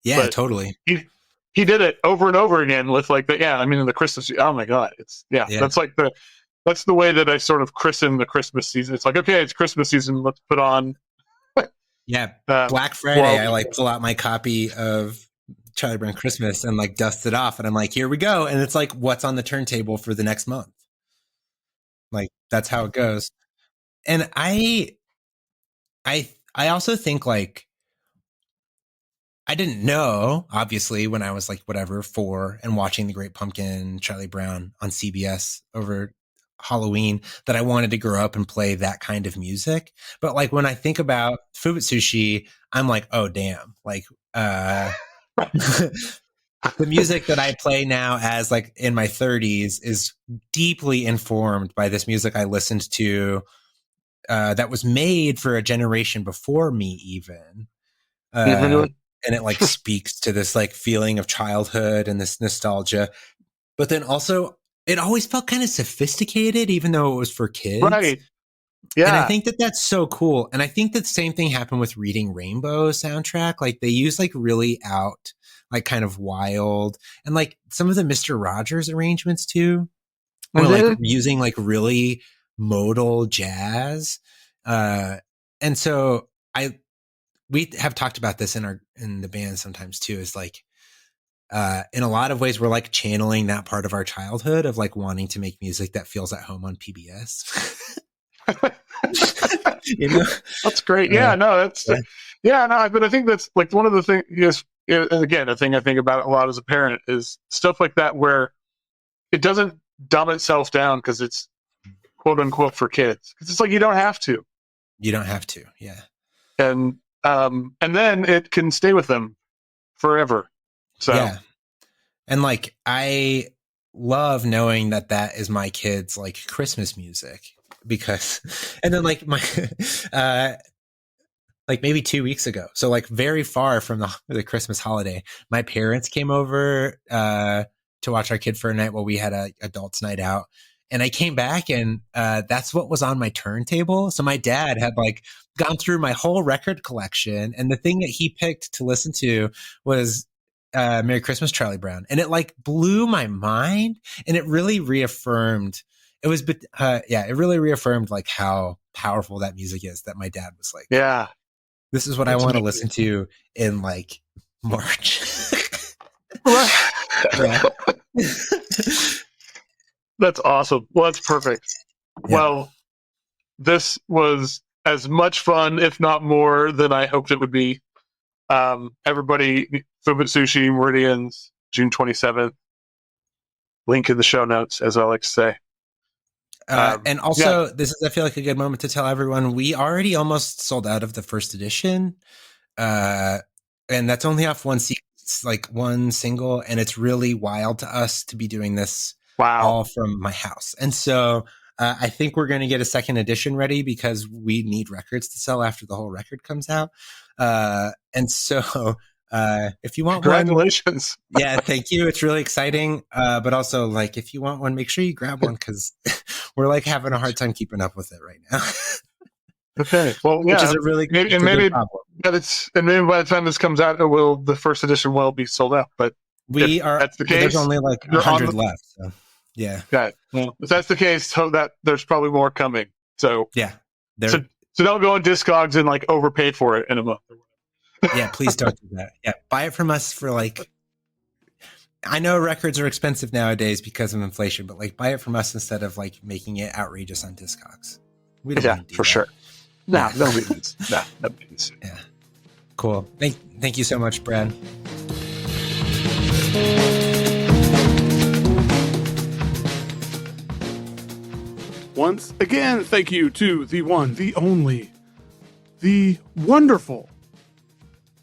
Yeah, but totally. he did it over and over again with like the Christmas. Oh my God. That's like that's the way that I sort of christen the Christmas season. It's like, okay, it's Christmas season. Let's put on. Black Friday. I like pull out my copy of Charlie Brown Christmas and like dust it off. And I'm like, here we go. And it's like, what's on the turntable for the next month? Like, that's how it goes. And I also think like, I didn't know, obviously, when I was like, 4 and watching The Great Pumpkin, Charlie Brown on CBS over Halloween, that I wanted to grow up and play that kind of music. But like, when I think about Fuubutsushi, I'm like, oh, damn. Like, the music that I play now as like in my 30s is deeply informed by this music I listened to that was made for a generation before me even. And it like speaks to this like feeling of childhood and this nostalgia. But then also it always felt kind of sophisticated, even though it was for kids. Right. Yeah. And I think that that's so cool. And I think that the same thing happened with Reading Rainbow soundtrack. Like they use like really out, like kind of wild, and like some of the Mr. Rogers arrangements too, or like using like really modal jazz. And so we have talked about this in the band sometimes too, is like, in a lot of ways, we're like channeling that part of our childhood of like wanting to make music that feels at home on PBS. You know? That's great. But I think that's like one of the things, and again, a thing I think about a lot as a parent is stuff like that, where it doesn't dumb itself down because it's quote unquote for kids. Because it's like, you don't have to. Yeah. And then it can stay with them forever. So, yeah. And like, I love knowing that that is my kids' like Christmas music, because, and then like my, like maybe 2 weeks ago, so like very far from the Christmas holiday, my parents came over to watch our kid for a night while we had a adults night out. And I came back and that's what was on my turntable. So my dad had like gone through my whole record collection, and the thing that he picked to listen to was Merry Christmas, Charlie Brown. And it like blew my mind, and it really reaffirmed, it really reaffirmed like how powerful that music is, that my dad was like, yeah, this is what I want to listen to in like March. That's awesome. Well, that's perfect. Yeah. Well, this was as much fun, if not more, than I hoped it would be. Everybody, Fuubutsushi, Meridians, June 27th. Link in the show notes, as I like to say. And also, this is, I feel like, a good moment to tell everyone, we already almost sold out of the first edition. And that's only off one single. And it's really wild to us to be doing this all from my house. And so I think we're going to get a second edition ready, because we need records to sell after the whole record comes out. And so if you want congratulations. one, yeah, thank you. It's really exciting. But also, like, if you want one, make sure you grab one, because we're like having a hard time keeping up with it right now. Okay. Well, yeah, which is a really maybe by the time this comes out, the first edition will be sold out. But that's the case, there's only like 100 left. So. Yeah. Okay. Well, if that's the case, so that there's probably more coming. So yeah. So don't go on Discogs and like overpay for it in a month. Yeah, please don't do that. Yeah, buy it from us for like. I know records are expensive nowadays because of inflation, but like buy it from us instead of like making it outrageous on Discogs. We don't want to do that. Sure. No, nobody needs. Nobody needs. Yeah. Cool. Thank you so much, Brad. Once again, thank you to the one, the only, the wonderful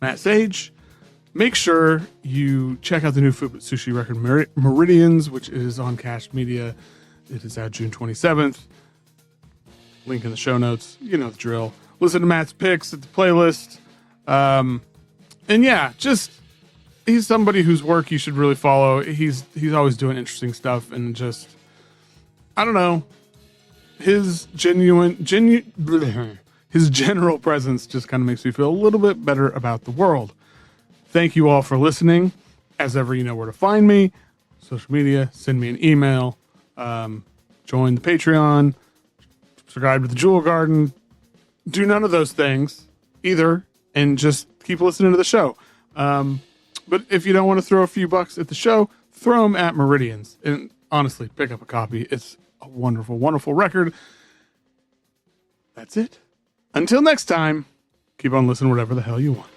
Matt Sage. Make sure you check out the new Fuubutsushi record, Meridians, which is on Cached Media. It is out June 27th. Link in the show notes. You know the drill. Listen to Matt's picks at the playlist. And yeah, he's somebody whose work you should really follow. He's always doing interesting stuff, and just, I don't know, his his general presence just kind of makes me feel a little bit better about the world. Thank you all for listening. As ever, you know where to find me. Social media, send me an email, join the Patreon, subscribe to the Jewel Garden. Do none of those things either, and just keep listening to the show. But if you don't want to throw a few bucks at the show, throw them at Meridians. And honestly, pick up a copy. It's a wonderful, wonderful record. That's it. Until next time, keep on listening whatever the hell you want.